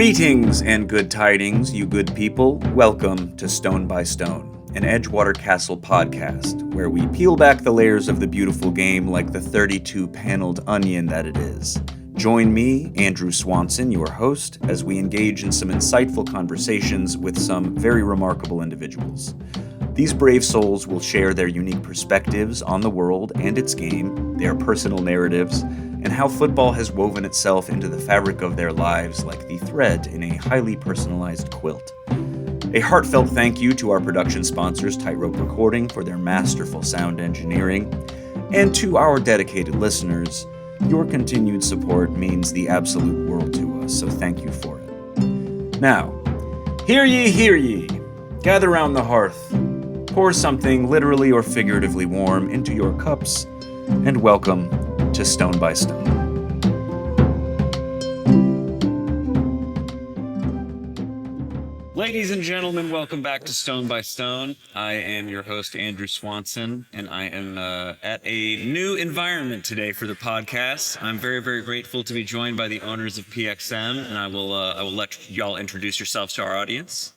Greetings and good tidings, you good people. Welcome to Stone by Stone, an Edgewater Castle podcast, where we peel back the layers of the beautiful game like the 32-paneled onion that it is. Join me, Andrew Swanson, your host, as we engage in some insightful conversations with some very remarkable individuals. These brave souls will share their unique perspectives on the world and its game, their personal narratives, and how football has woven itself into the fabric of their lives like the thread in a highly personalized quilt. A heartfelt thank you to our production sponsors, Tightrope Recording, for their masterful sound engineering, and to our dedicated listeners. Your continued support means the absolute world to us, so thank you for it. Now, hear ye, gather round the hearth, pour something literally or figuratively warm into your cups, and welcome to Stone by Stone. Ladies and gentlemen, welcome back to Stone by Stone. I am your host, Andrew Swanson, and I am at a new environment today for the podcast. I'm very, very grateful to be joined by the owners of PXM, and I will let y'all introduce yourselves to our audience.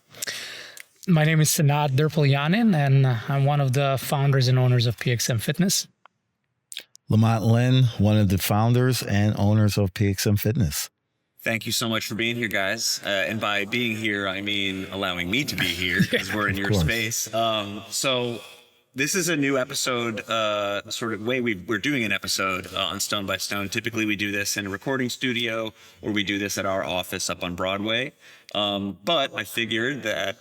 My name is Senad Drpljanin, and I'm one of the founders and owners of PXM Fitness. Lamont, Lynn, one of the founders and owners of PXM Fitness. Thank you so much for being here, guys. And by being here, I mean allowing me to be here because we're in your space. So this is a new episode, we're doing an episode on Stone by Stone. Typically, we do this in a recording studio or we do this at our office up on Broadway. But I figured that,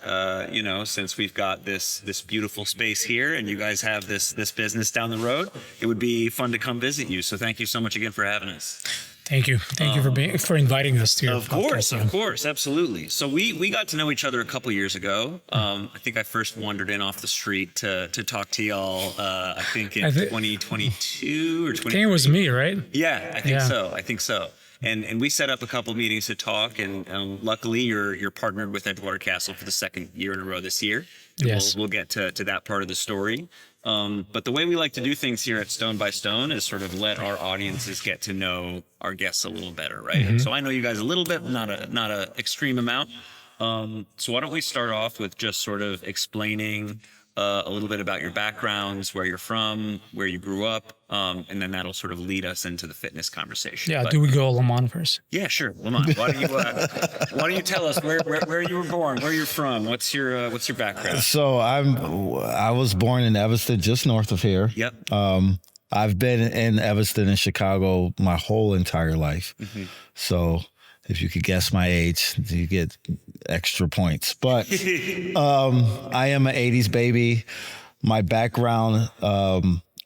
since we've got this beautiful space here and you guys have this business down the road, it would be fun to come visit you. So thank you so much again for having us. Thank you. Thank you for inviting us to your podcast. Of course, absolutely. So we got to know each other a couple years ago. I think I first wandered in off the street to talk to y'all. I think in 2022 or 2023. I think it was me, right? Yeah, I think so. And we set up a couple meetings to talk, and luckily you're partnered with Edgewater Castle for the second year in a row this year. Yes. We'll get to that part of the story. But the way we like to do things here at Stone by Stone is sort of let our audiences get to know our guests a little better, right? Mm-hmm. So I know you guys a little bit, not a extreme amount. So why don't we start off with just sort of explaining a little bit about your backgrounds, where you're from, where you grew up, and then that'll sort of lead us into the fitness conversation. Yeah, do we go Lamont first? Yeah, sure. Lamont, why don't you tell us where you were born, where you're from, what's your background? So I was born in Evanston, just north of here. Yep. I've been in Evanston and Chicago my whole entire life. Mm-hmm. So if you could guess my age, you get extra points. But I am an 80s baby. My background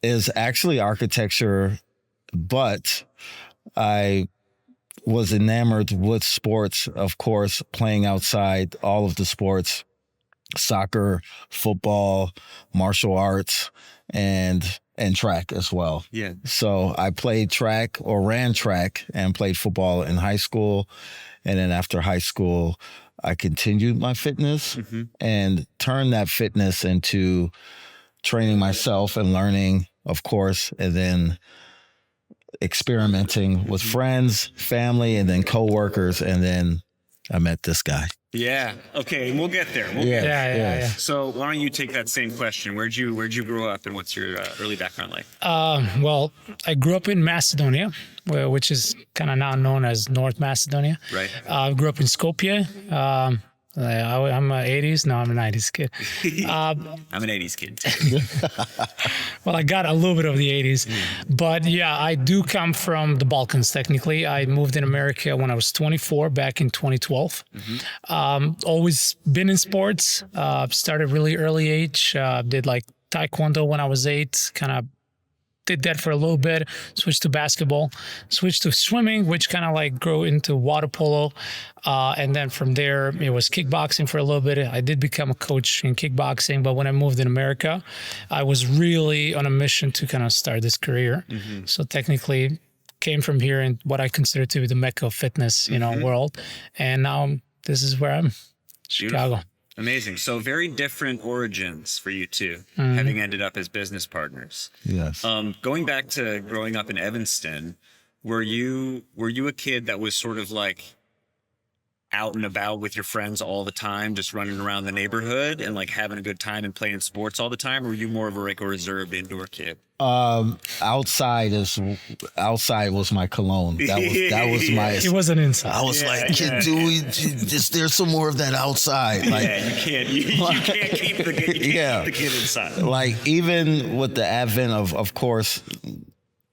is actually architecture, but I was enamored with sports, of course, playing outside, all of the sports, soccer, football, martial arts, and track as well. Yeah. So I played track or ran track and played football in high school. And then after high school, I continued my fitness and turned that fitness into training myself and learning, of course, and then experimenting with friends, family, and then coworkers. And then I met this guy. Yeah. Okay. We'll get there. Yeah. So why don't you take that same question? Where'd you grow up, and what's your early background like? Well, I grew up in Macedonia, which is kind of now known as North Macedonia. Right. I grew up in Skopje. I'm an 80s. No, I'm a 90s kid. I'm an 80s kid. Well, I got a little bit of the 80s. But yeah, I do come from the Balkans, technically. I moved in America when I was 24, back in 2012. Always been in sports. Started really early age. Did like Taekwondo when I was 8, kind of did that for a little bit, switched to basketball, switched to swimming, which kind of like grew into water polo. And then from there, it was kickboxing for a little bit. I did become a coach in kickboxing, but when I moved in America, I was really on a mission to kind of start this career. So technically came from here in what I consider to be the Mecca of fitness, world. And now this is where I'm, Chicago. Beautiful. Amazing. So very different origins for you two, having ended up as business partners. Yes. Going back to growing up in Evanston, were you a kid that was sort of like out and about with your friends all the time, just running around the neighborhood and like having a good time and playing sports all the time? Or were you more of a like a reserved indoor kid? Outside was my cologne. That was my. It wasn't inside. I was there's some more of that outside. Like, you can't keep the kid inside. Like, even with the advent of course,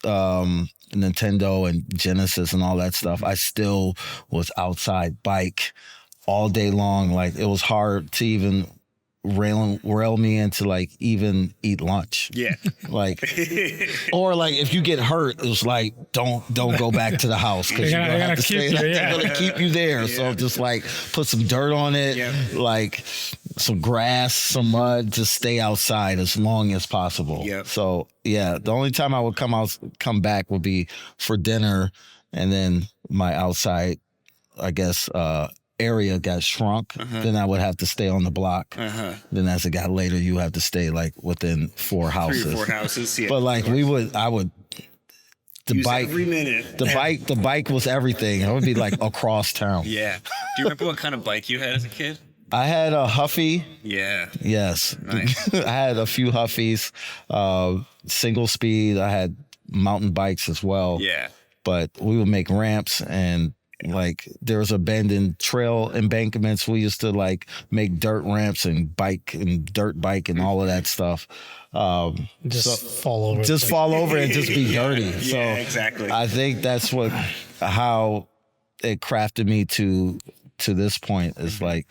Nintendo and Genesis and all that stuff, I still was outside, bike all day long. Like, it was hard to even rail me into like even eat lunch. Yeah. Like, or like if you get hurt, it was like don't go back to the house because you're gonna have to stay. They're gonna keep you there. Yeah. So just like put some dirt on it, like some grass, some mud, just stay outside as long as possible. Yep. So yeah, the only time I would come back would be for dinner, and then my outside, I guess, area got shrunk. Then I would have to stay on the block. Then as it got later, you have to stay like within 4 houses. 3 or 4 houses. Yeah. But like I would. The use bike, every minute. The bike was everything. It would be like across town. Yeah. Do you remember what kind of bike you had as a kid? I had a Huffy. Yeah. Yes. Nice. I had a few Huffies, single speed. I had mountain bikes as well. Yeah. But we would make ramps, and like there was abandoned trail embankments. We used to like make dirt ramps and dirt bike and all of that stuff. Fall over. Just fall over and just be dirty. Yeah, so exactly. I think that's how it crafted me to this point, is like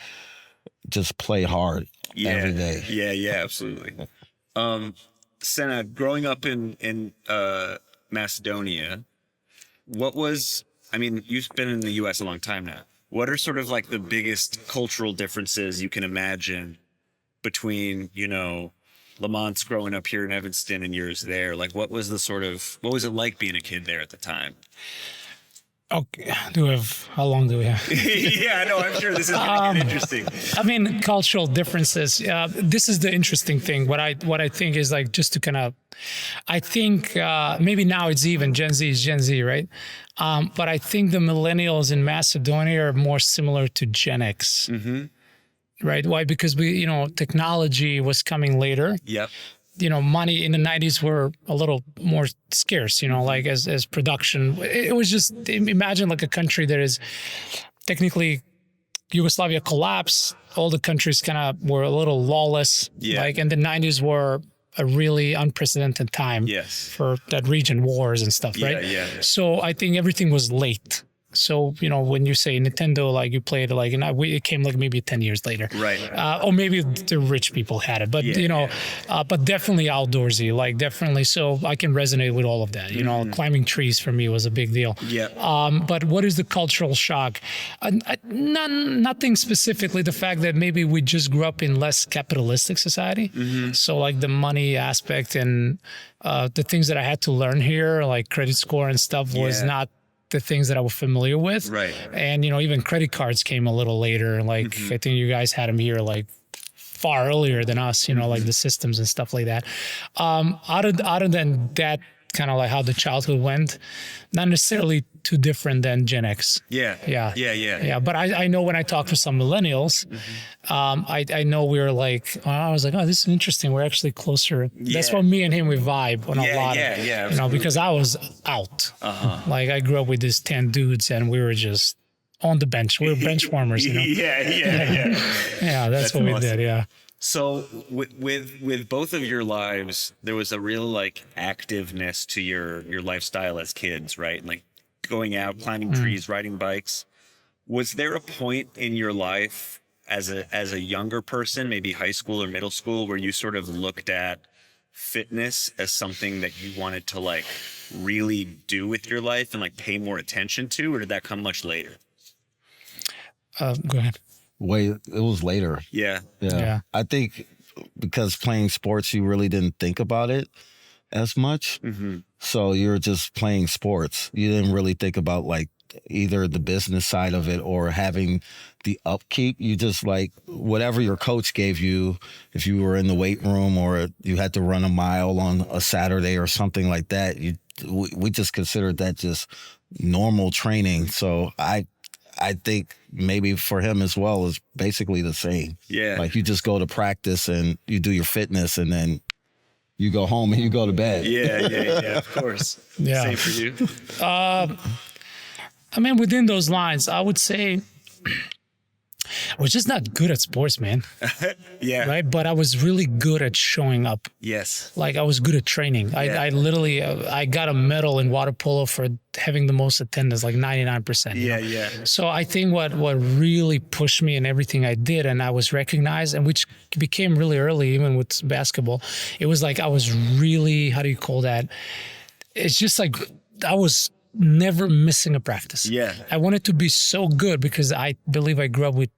just play hard every day. Yeah, absolutely. Senad, growing up in Macedonia, you've been in the U.S. a long time now. What are sort of like the biggest cultural differences you can imagine between, Lamont's growing up here in Evanston and yours there? Like, what was it like being a kid there at the time? Okay, how long do we have? Yeah, no, I'm sure this is going to get interesting. I mean, cultural differences. This is the interesting thing. What I think is like, just to kind of, I think maybe now it's even Gen Z is Gen Z, right? But I think the millennials in Macedonia are more similar to Gen X. Right? Why? Because technology was coming later. Yep. Money in the 90s were a little more scarce, like as production. It was just, imagine like a country that is technically, Yugoslavia collapsed. All the countries kind of were a little lawless. Yeah. Like, and the 90s were a really unprecedented time for that region, wars and stuff, right? Yeah. So I think everything was late. So, when you say Nintendo, like you played it, like, and it came like maybe 10 years later. Right. Or maybe the rich people had it, but, but definitely outdoorsy, like definitely. So I can resonate with all of that. Climbing trees for me was a big deal. Yeah. But what is the cultural shock? Nothing specifically. The fact that maybe we just grew up in less capitalistic society. So like the money aspect and the things that I had to learn here, like credit score and stuff, was not the things that I was familiar with. Right. And, even credit cards came a little later. Like, I think you guys had them here like far earlier than us, like the systems and stuff like that. Other than that, kind of like how the childhood went, not necessarily too different than Gen X. Yeah. But I know when I talk to some millennials, I know we're like, I was like, oh, this is interesting. We're actually closer. Yeah. That's what me and him, we vibe on a lot of, because I was out. Like I grew up with these 10 dudes and we were just on the bench. We were bench warmers, Yeah, that's what we did. Yeah. So with both of your lives, there was a real like activeness to your lifestyle as kids, right? Like going out, climbing trees, riding bikes. Was there a point in your life as a younger person, maybe high school or middle school, where you sort of looked at fitness as something that you wanted to like really do with your life and like pay more attention to, or did that come much later? Go ahead. It was later. Yeah. I think because playing sports, you really didn't think about it as much. So you're just playing sports. You didn't really think about like either the business side of it or having the upkeep. You just like whatever your coach gave you, if you were in the weight room or you had to run a mile on a Saturday or something like that, we just considered that just normal training. So I I think maybe for him as well is basically the same. Yeah. Like you just go to practice and you do your fitness and then you go home and you go to bed. Yeah, of course. Yeah. Same for you. I mean, within those lines, I would say I was just not good at sports, man. Yeah. Right. But I was really good at showing up. Yes. Like I was good at training. I literally, I got a medal in water polo for having the most attendance, like 99%. Yeah. So I think what really pushed me in everything I did, and I was recognized, and which became really early, even with basketball, it was like I was really, how do you call that? It's just like I was never missing a practice. Yeah. I wanted to be so good because I believe I grew up with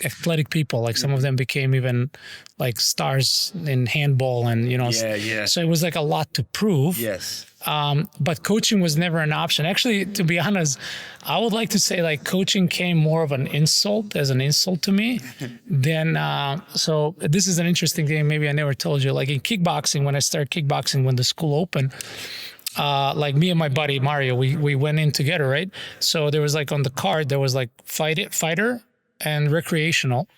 athletic people. Like some of them became even like stars in handball and, Yeah. So it was like a lot to prove. Yes. But coaching was never an option. Actually, to be honest, I would like to say like coaching came more of an insult to me than, so this is an interesting thing. Maybe I never told you, like in kickboxing, when I started kickboxing, when the school opened, like me and my buddy Mario, we went in together, right? So there was like on the card, there was like fighter and recreational,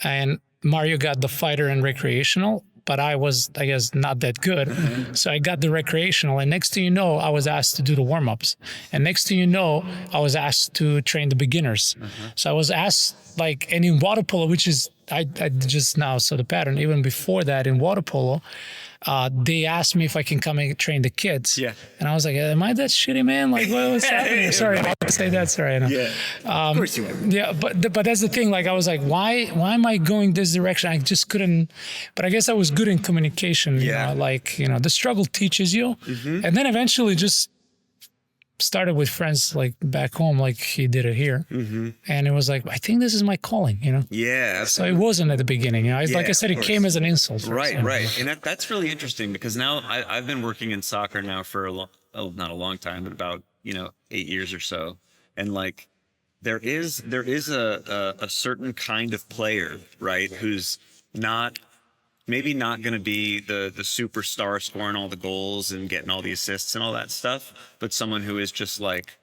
and Mario got the fighter and recreational, but I was, I guess, not that good. So I got the recreational, and next thing you know, I was asked to do the warm-ups. And next thing you know, I was asked to train the beginners. So I was asked, like, and in water polo, which is, I just now saw the pattern, even before that in water polo, they asked me if I can come and train the kids. Yeah. And I was like, am I that shitty, man? Like, what's happening? Sorry, I didn't say that. Sorry. I know. Yeah. Of course you are. Yeah, but that's the thing. Like, I was like, why am I going this direction? I just couldn't. But I guess I was good in communication. Yeah. The struggle teaches you, and then eventually just started with friends like back home, like he did it here, and it was like, I think this is my calling. Yeah. So it wasn't at the beginning. Like I said, it course. came as an insult. Right. And that's really interesting because now I've been working in soccer now for not a long time, but about 8 years or so, and like there is a certain kind of player, right, who's maybe not going to be the superstar scoring all the goals and getting all the assists and all that stuff, but someone who is just like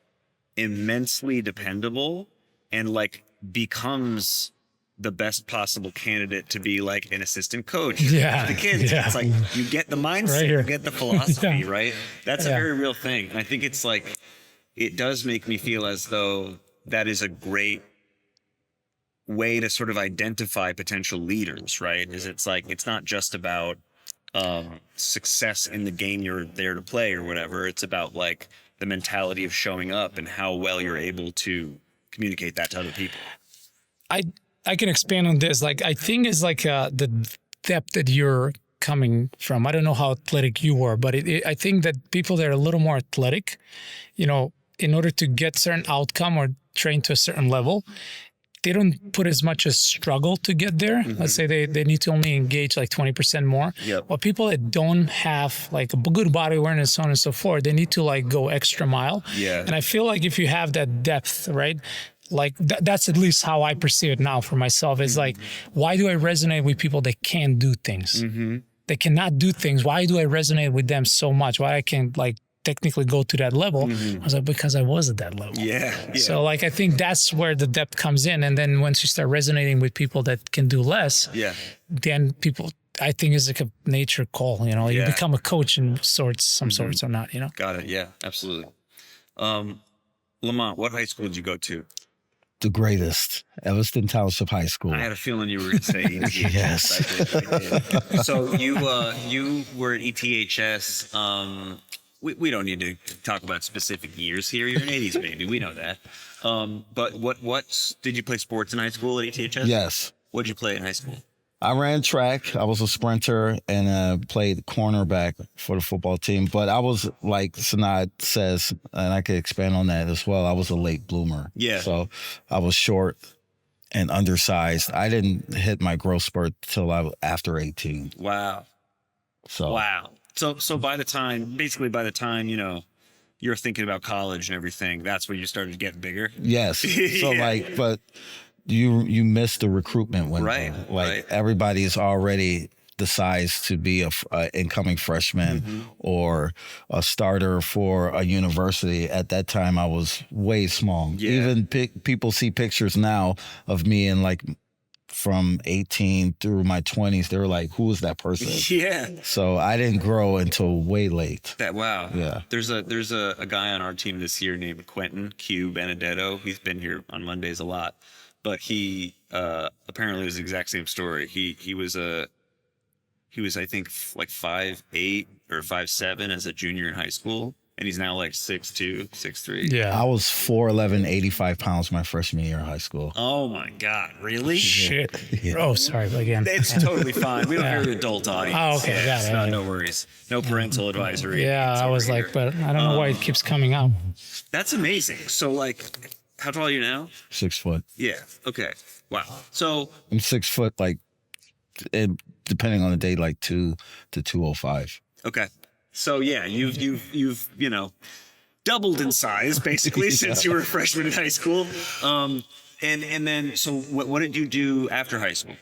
immensely dependable and like becomes the best possible candidate to be like an assistant coach for the kids. Yeah. It's like you get the mindset, Right you get the philosophy, Yeah. right? That's a very real thing. And I think it's like, it does make me feel as though that is a great way to sort of identify potential leaders, right? It's like, it's not just about success in the game you're there to play or whatever. It's about like the mentality of showing up and how well you're able to communicate that to other people. I can expand on this. Like, I think it's like the depth that you're coming from. I don't know how athletic you were, but I think that people that are a little more athletic, in order to get certain outcome or train to a certain level, they don't put as much as struggle to get there. Let's say they need to only engage like 20% more. Yep. But people that don't have like a good body awareness, so on and so forth, they need to like go extra mile. Yeah. And I feel like if you have that depth, right? Like that's at least how I perceive it now for myself. Is like, why do I resonate with people that can't do things? They cannot do things. Why do I resonate with them so much? Why I can't like technically go to that level? I was like, because I was at that level. Yeah. So like, I think that's where the depth comes in. And then once you start resonating with people that can do less, then people, I think it's like a nature call, you become a coach in some sorts or not, Got it. Yeah, absolutely. Lamont, what high school did you go to? The greatest, Evanston Township High School. I had a feeling you were going to say ETHS. Yes. I did. So you were at ETHS. We don't need to talk about specific years here. You're an 80s baby. We know that. But what did you play sports in high school at ETHS? Yes. What did you play in high school? I ran track. I was a sprinter and played cornerback for the football team. But I was, like Senad says, and I could expand on that as well, I was a late bloomer. Yeah. So I was short and undersized. I didn't hit my growth spurt till after 18. Wow. Wow. So by the time you're thinking about college and everything, that's where you started to get bigger? Yes. So but you missed the recruitment window. Right. Everybody's already the size to be a incoming freshman or a starter for a university. At that time, I was way small. Yeah. Even people see pictures now of me in like from 18 through my 20s. They were like, who is that person? Yeah. So I didn't grow until way late. Wow. Yeah. There's a guy on our team this year named Quentin Q Benedetto. He's been here on Mondays a lot, but he apparently was the exact same story. He was I think like 5'8" or 5'7" as a junior in high school, and he's now like 6'2", 6'3". Yeah. I was 4'11", 85 pounds my freshman year of high school. Oh my God, really? Shit. Yeah. Oh, sorry again. It's totally fine. We don't have an adult audience. Oh, okay, got it. No worries. No parental advisory. Yeah, I was like, but I don't know why it keeps coming out. That's amazing. So like, how tall are you now? 6 foot. Yeah. Okay. Wow. So I'm 6 foot, like, depending on the day, like 2 to 205. okay. So yeah, you've doubled in size basically since you were a freshman in high school. And then so what did you do after high school?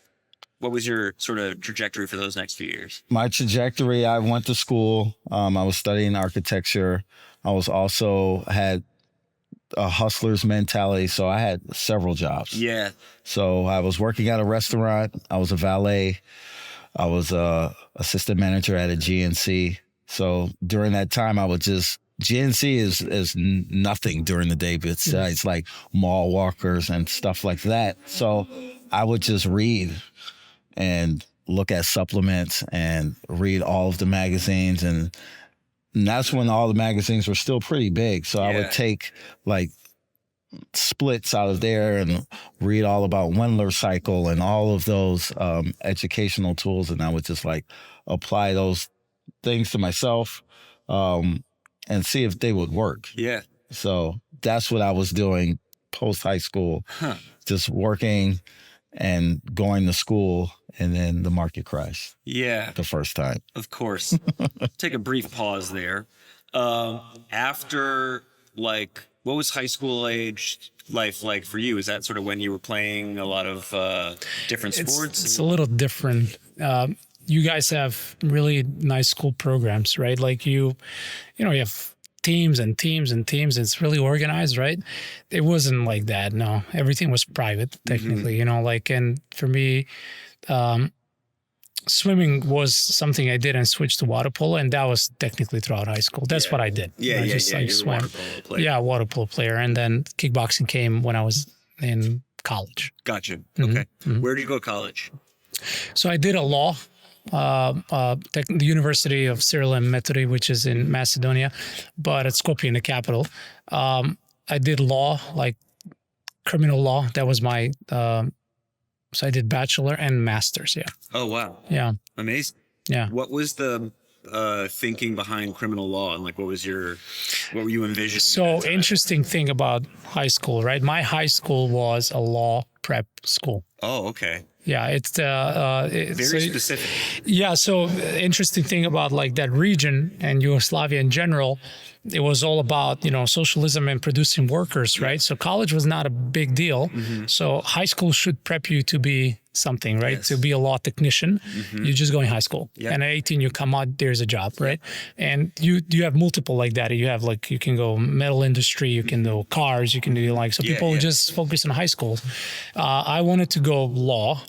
What was your sort of trajectory for those next few years? My trajectory, I went to school. I was studying architecture. I was also had a hustler's mentality. So I had several jobs. Yeah. So I was working at a restaurant. I was a valet. I was a assistant manager at a GNC. So during that time, I would just, GNC is nothing during the day besides like mall walkers and stuff like that. So I would just read and look at supplements and read all of the magazines. And that's when all the magazines were still pretty big. So I would take like splits out of there and read all about Wendler cycle and all of those educational tools. And I would just like apply those things to myself and see if they would work. Yeah. So that's what I was doing post high school, just working and going to school. And then the market crashed. Yeah. The first time. Of course. Take a brief pause there. After, like, what was high school age life like for you? Is that sort of when you were playing a lot of different sports? It's a little different. You guys have really nice school programs, right? Like you have teams and teams and teams. It's really organized, right? It wasn't like that. No, everything was private technically, and for me, swimming was something I did and switched to water polo. And that was technically throughout high school. That's what I did. I just swam. Water polo player. Yeah. Water polo player. And then kickboxing came when I was in college. Gotcha. Okay. Where did you go to college? So I did a law. The University of Cyril and Method, which is in Macedonia, but at Skopje in the capital. I did law, like criminal law. That was my, so I did bachelor and master's. Yeah. Oh, wow. Yeah. Amazing. Yeah. What was the thinking behind criminal law, and like what were you envisioning? So interesting thing about high school, right? My high school was a law prep school. Oh, okay. Yeah, it's Very specific. Yeah, so interesting thing about like that region and Yugoslavia in general, it was all about, socialism and producing workers, right? So college was not a big deal. So high school should prep you to be something, right? Yes. To be a law technician. You just go in high school. Yep. And at 18, you come out, there's a job, right? And you have multiple like that. You have like, you can go metal industry, you can do cars, you can do like, so people just focus on high school. I wanted to go law.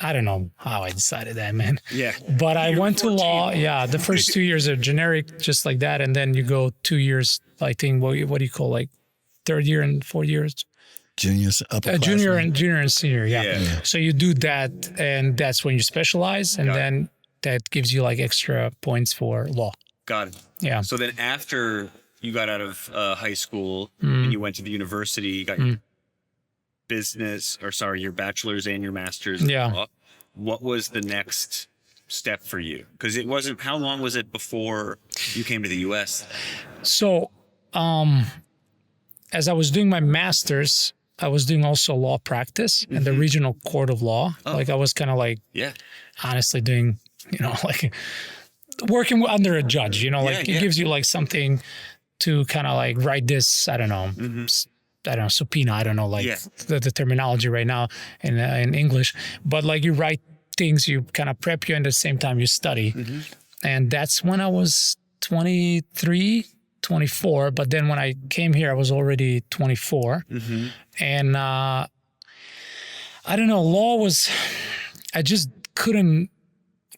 I don't know how I decided that, man. Yeah. But I went to law. Yeah. The first 2 years are generic, just like that. And then you go 2 years, I think, what do you call like third year and 4 years? Juniors, upper junior and senior. Yeah. So you do that and that's when you specialize. And then that gives you like extra points for law. Got it. Yeah. So then after you got out of high school and you went to the university, you got your bachelor's and your master's. Yeah. What was the next step for you? Because it wasn't, how long was it before you came to the US? So, as I was doing my master's, I was doing also law practice in the regional court of law. Like I was kind of like, honestly doing, like working under a judge, it gives you like something to kind of like write this, I don't know, subpoena. I don't know, like the terminology right now in English, but like you write things you kind of prep you and at the same time you study. And that's when I was 23, 24. But then when I came here, I was already 24. And I don't know, I just couldn't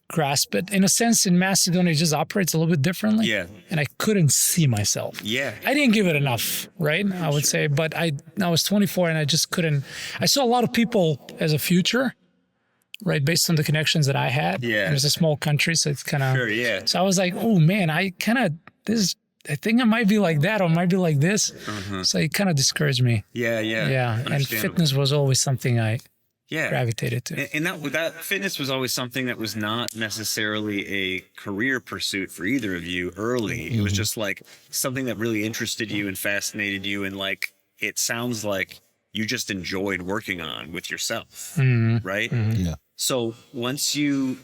grasp it. In a sense, in Macedonia, it just operates a little bit differently. Yeah. And I couldn't see myself. Yeah. I didn't give it enough, right? I would say, but I was 24 and I just couldn't. I saw a lot of people as a future, right? Based on the connections that I had. Yeah. And it's a small country, so it's kind of. Sure, yeah. So I was like, oh man, I think I might be like that or might be like this. So it kind of discouraged me. Yeah. Yeah. And fitness was always something I gravitated to. And that fitness was always something that was not necessarily a career pursuit for either of you early. It was just like something that really interested you and fascinated you. And like, it sounds like you just enjoyed working on with yourself, right? Yeah. So once you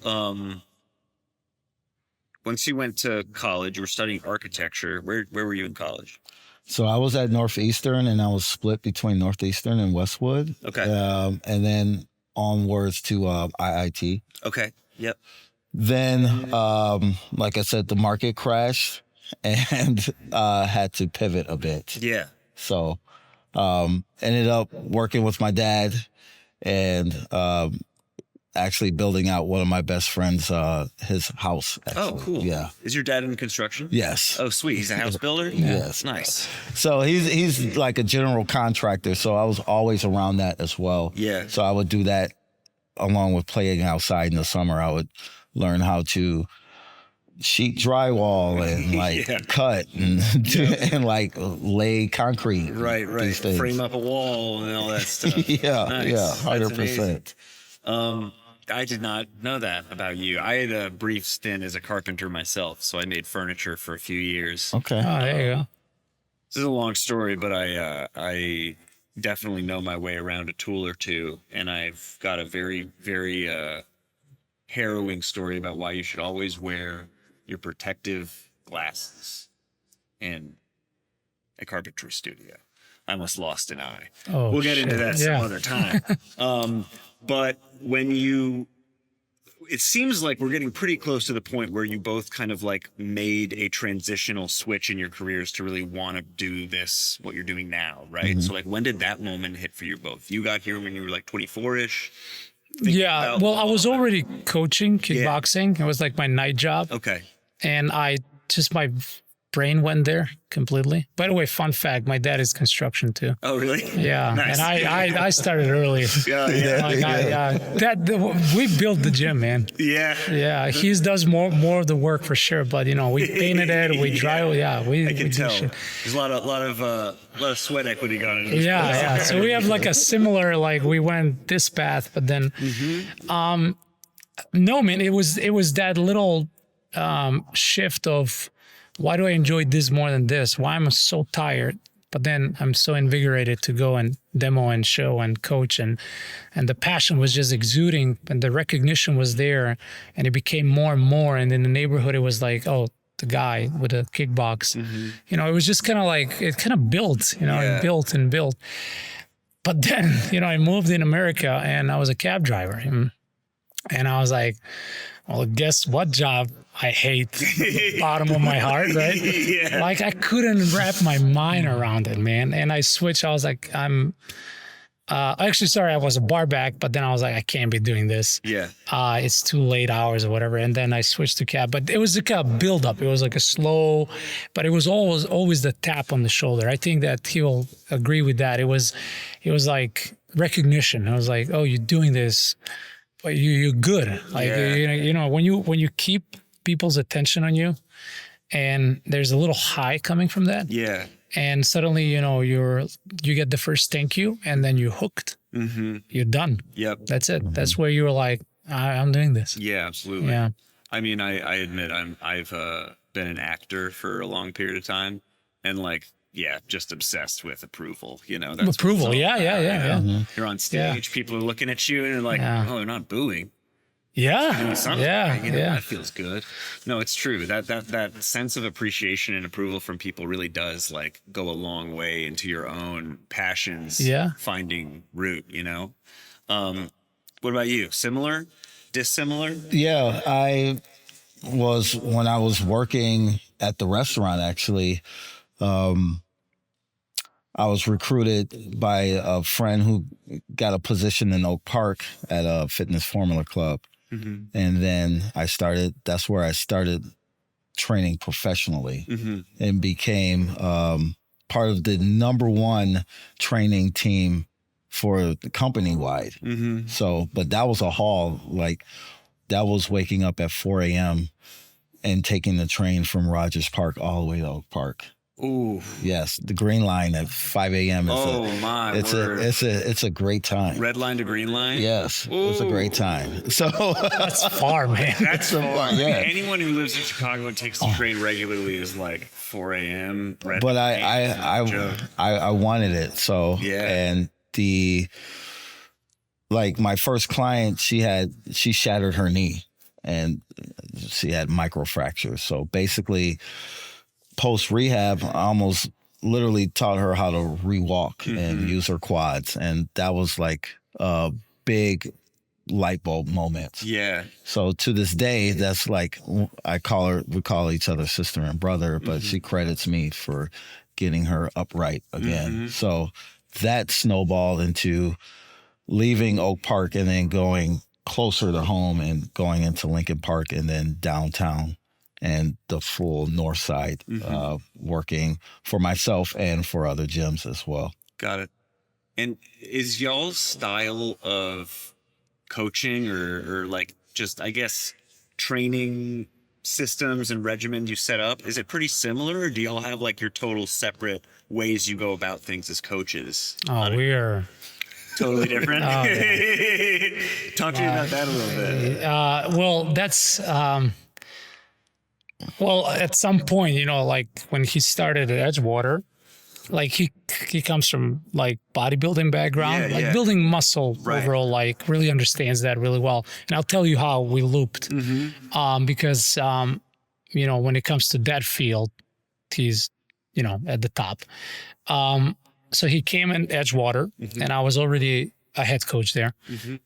went to college, you were studying architecture. Where were you in college? So I was at Northeastern, and I was split between Northeastern and Westwood. Okay. And then onwards to IIT. Okay. Yep. Then, like I said, the market crashed and had to pivot a bit. Yeah. So ended up working with my dad and actually building out one of my best friends, his house. Actually. Oh, cool. Yeah. Is your dad in construction? Yes. Oh, sweet. He's a house builder? Yes. Nice. So he's like a general contractor. So I was always around that as well. Yeah. So I would do that along with playing outside in the summer. I would learn how to sheet drywall and like cut and and like lay concrete. Right. Frame up a wall and all that stuff. Yeah, 100%. I did not know that about you. I had a brief stint as a carpenter myself, so I made furniture for a few years. Okay. Oh, there you go. This is a long story, but I definitely know my way around a tool or two, and I've got a very, very harrowing story about why you should always wear your protective glasses in a carpentry studio. I almost lost an eye. Oh, we'll get into that some Yeah. other time. But when it seems like we're getting pretty close to the point where you both kind of like made a transitional switch in your careers to really want to do this, what you're doing now, right? So like, when did that moment hit for you both? You got here when you were like 24-ish? Yeah. Well, I was already coaching kickboxing. It was like my night job. Okay. And my brain went there completely. By the way, fun fact, my dad is construction too. Oh, really? Yeah. Nice. And I started early. We built the gym, man. Yeah. Yeah. He does more of the work for sure. But we painted it, we dry. I can tell. Shit. There's a lot of sweat equity gone into this. Yeah. So we have like a similar, like we went this path, but then, no, man, it was that little shift of, why do I enjoy this more than this? Why am I so tired? But then I'm so invigorated to go and demo and show and coach, and the passion was just exuding, and the recognition was there, and it became more and more. And in the neighborhood, it was like, oh, the guy with the kickbox. It was just kind of like, it kind of built, it built and built. But then, I moved in America and I was a cab driver. And I was like, well, guess what job I hate at the bottom of my heart, right? Yeah. Like I couldn't wrap my mind around it, man. And I switched. I was like, I was a bar back, but then I was like, I can't be doing this. Yeah. It's too late hours or whatever. And then I switched to cab, but it was like a build up. It was like a slow, but it was always the tap on the shoulder. I think that he will agree with that. It was like recognition. I was like, oh, you're doing this, but you're good. Like, when you keep people's attention on you and there's a little high coming from that. Yeah. And suddenly, you get the first thank you and then you're hooked. You're done. Yep. That's it. That's where you were like, I'm doing this. Yeah, absolutely. Yeah. I mean, I admit I've been an actor for a long period of time, and like, just obsessed with approval. That's approval. Yeah. You're on stage, people are looking at you, and they're like, oh, they're not booing. Yeah. That feels good. No, it's true. That sense of appreciation and approval from people really does like go a long way into your own passions. Yeah. Finding root. What about you? Similar? dissimilar? Yeah, when I was working at the restaurant, actually, I was recruited by a friend who got a position in Oak Park at a fitness formula club. And then that's where I started training professionally and became part of the #1 training team for the company wide. So, but that was a haul. Like, that was waking up at 4 a.m. and taking the train from Rogers Park all the way to Oak Park. Ooh. Yes, the Green Line at 5 a.m. It's a great time. Red line to Green Line? Yes, ooh. It's a great time. So that's far, man. That's far. Yeah. Anyone who lives in Chicago and takes the train regularly is like 4 a.m. But I wanted it. So and my first client, she shattered her knee and she had microfractures. So basically, post rehab, I almost literally taught her how to rewalk and use her quads, and that was like a big light bulb moment. Yeah. So to this day, that's like we call each other sister and brother, but she credits me for getting her upright again. So that snowballed into leaving Oak Park and then going closer to home and going into Lincoln Park and then downtown and the full north side, working for myself and for other gyms as well. Got it. And is y'all's style of coaching or like just, I guess, training systems and regimens you set up, is it pretty similar, or do y'all have like your total separate ways you go about things as coaches? Oh, we are totally different. Talk to me about that a little bit. Well, that's well, at some point, like when he started at Edgewater, like he comes from like bodybuilding background, building muscle overall, like really understands that really well. And I'll tell you how we looped, because when it comes to that field, he's at the top. So he came in Edgewater, and I was already a head coach there,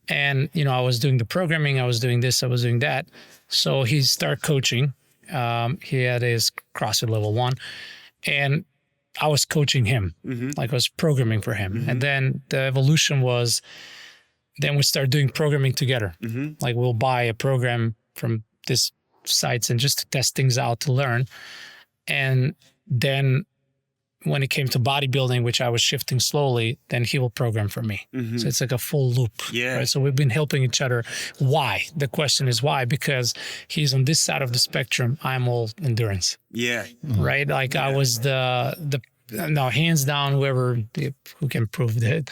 and I was doing the programming, I was doing this, I was doing that. So he started coaching. He had his CrossFit level 1, and I was coaching him, like I was programming for him. And then the evolution was, then we started doing programming together. Like we'll buy a program from this sites and just to test things out to learn. And then when it came to bodybuilding, which I was shifting slowly, then he will program for me. So it's like a full loop. Yeah. Right? So we've been helping each other. Why? The question is why? Because he's on this side of the spectrum. I'm all endurance. Yeah. Right? Like I was no, hands down, who can prove that.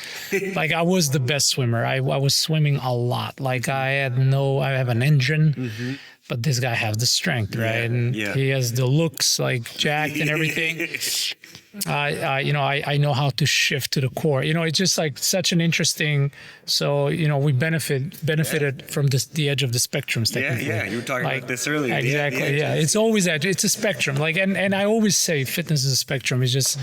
Like I was the best swimmer. I was swimming a lot. Like I have an engine, but this guy has the strength, right? And he has the looks, like jacked and everything. I know how to shift to the core. It's just like such an interesting. So we benefited from the edge of the spectrum. Yeah. You were talking about this earlier. Exactly. Yeah. It's always edge. It's a spectrum. Like, and I always say fitness is a spectrum. It's just,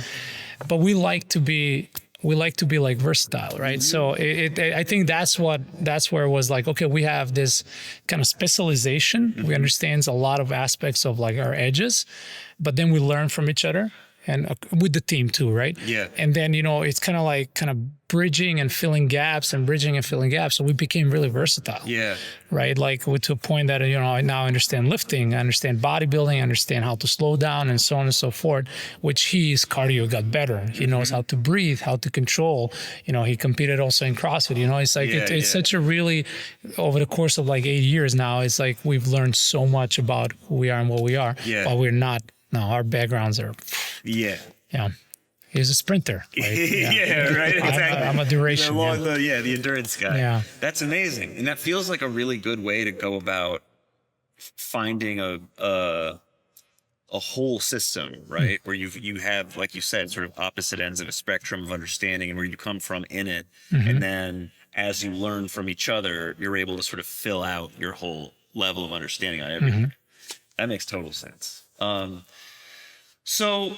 but we like to be like versatile, right? So I think that's where it was like, okay, we have this kind of specialization. We understand a lot of aspects of like our edges, but then we learn from each other. And with the team too, right? Yeah. And then, it's kind of bridging and filling gaps. So we became really versatile. Yeah. Right? Like to a point that, I now understand lifting, I understand bodybuilding, I understand how to slow down and so on and so forth, which his cardio got better. He knows how to breathe, how to control. He competed also in CrossFit. It's like, it's such a really, over the course of like 8 years now, it's like we've learned so much about who we are and what we are, but we're not. No, our backgrounds are. Yeah. He's a sprinter. Like, right. Exactly. I'm a duration. The endurance guy. Yeah. That's amazing, and that feels like a really good way to go about finding a whole system, right? Where you have, like you said, sort of opposite ends of a spectrum of understanding, and where you come from in it, and then as you learn from each other, you're able to sort of fill out your whole level of understanding on everything. That makes total sense. So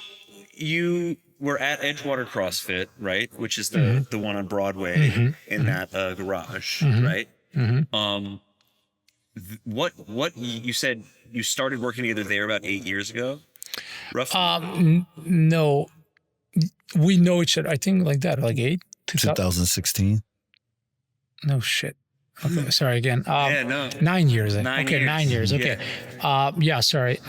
you were at Edgewater CrossFit, right? Which is the one on Broadway in that garage, right? what you said you started working together there about 8 years ago, roughly? No, we know each other. I think like that, like 2016. No shit. Okay, sorry again. Yeah, no. 9 years. 9 okay, years. 9 years. Okay. Yeah. Sorry.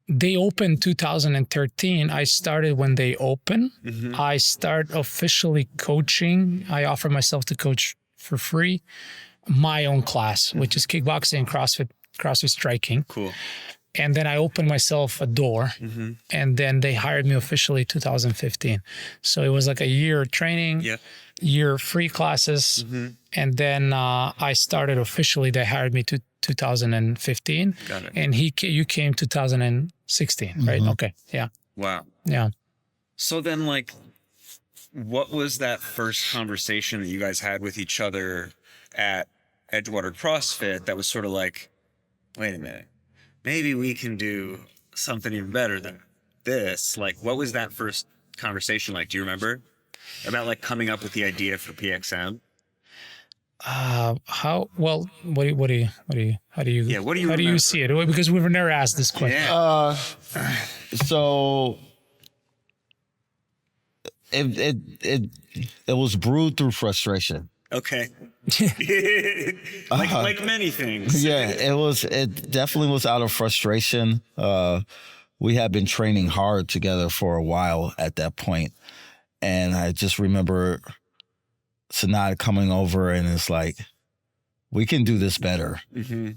They opened 2013. I started when they opened. Mm-hmm. I start officially coaching. I offer myself to coach for free my own class, which is kickboxing and CrossFit striking. Cool. And then I opened myself a door, and then they hired me officially 2015. So it was like a year training, year free classes, and then I started officially. They hired me to 2015, Got it. and you came 2016, right? Okay, yeah, Wow. yeah. So then, like, what was that first conversation that you guys had with each other at Edgewater CrossFit that was sort of like, wait a minute, maybe we can do something even better than this? Like, what was that first conversation like? Do you remember? About like coming up with the idea for PXM? How well? How do you see it? Because we've never asked this question. Yeah. So it was brewed through frustration. Okay. like many things. Yeah, it definitely was out of frustration. We had been training hard together for a while at that point. And I just remember Senad coming over and it's like, we can do this better. Mm-hmm.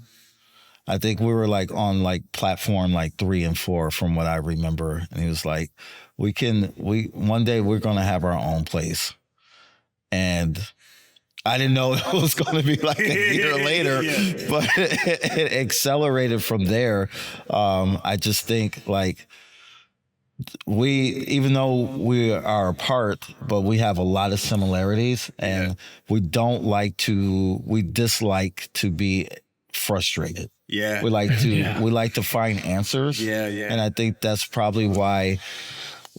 I think we were like on like platform like 3 and 4 from what I remember. And he was like, one day we're going to have our own place. And I didn't know it was going to be like a year later, but it accelerated from there. I just think like even though we are apart, but we have a lot of similarities, and we dislike to be frustrated. Yeah. We like to find answers. Yeah. And I think that's probably why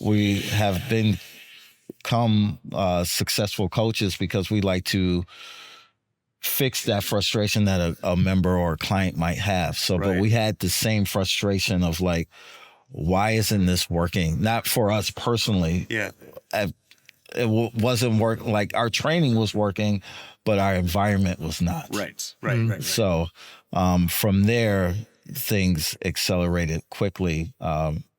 we have become successful coaches, because we like to fix that frustration that a member or a client might have. So, Right. but we had the same frustration of like, why isn't this working? Not for us personally. Yeah. Wasn't working. Like our training was working, but our environment was not. Right. So from there, things accelerated quickly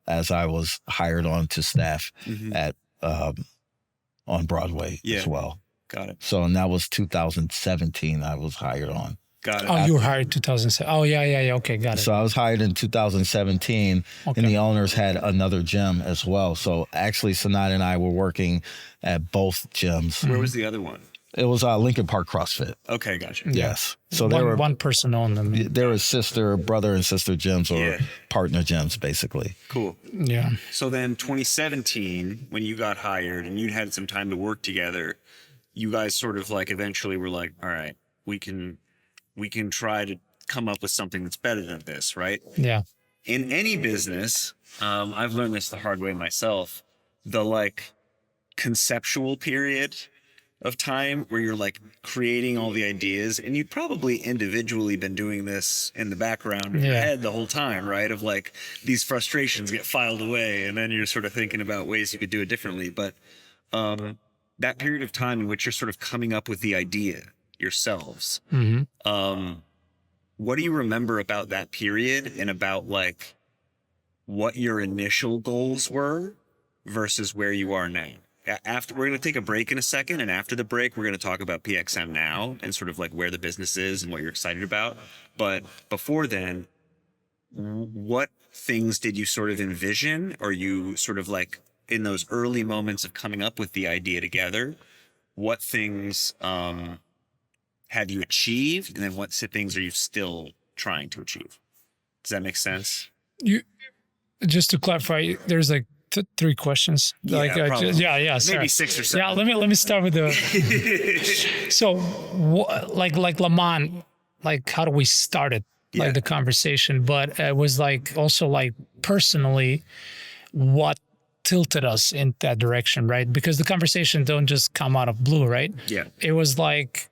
as I was hired on to staff at on Broadway as well. Got it. So, and that was 2017 I was hired on. Got it. Oh, you were hired 2007. Oh, yeah. Okay, got it. So I was hired in 2017, and the owners had another gym as well. So actually, Senad and I were working at both gyms. Where was the other one? It was Lincoln Park CrossFit. Okay, gotcha. Yes. So one person owned them. They were brother and sister gyms, or partner gyms, basically. Cool. Yeah. So then 2017, when you got hired and you'd had some time to work together, you guys sort of like eventually were like, all right, we can try to come up with something that's better than this, right? Yeah. In any business, I've learned this the hard way myself, the like conceptual period of time where you're like creating all the ideas, and you'd probably individually been doing this in the background of your head the whole time, right? Of like these frustrations get filed away, and then you're sort of thinking about ways you could do it differently. But that period of time in which you're sort of coming up with the idea yourselves, what do you remember about that period, and about like what your initial goals were versus where you are now? After, we're going to take a break in a second, and after the break, we're going to talk about PXM now and sort of like where the business is and what you're excited about. But before then, what things did you sort of envision, or you sort of like in those early moments of coming up with the idea together, what things have you achieved, and then what things are you still trying to achieve? Does that make sense? Just to clarify, there's like 3 questions. Sorry. Maybe 6 or 7. Yeah, let me start with the. So, like Lamont, like how do we start it? Like the conversation, but it was like also like personally, what tilted us in that direction, right? Because the conversation don't just come out of blue, right? Yeah. It was like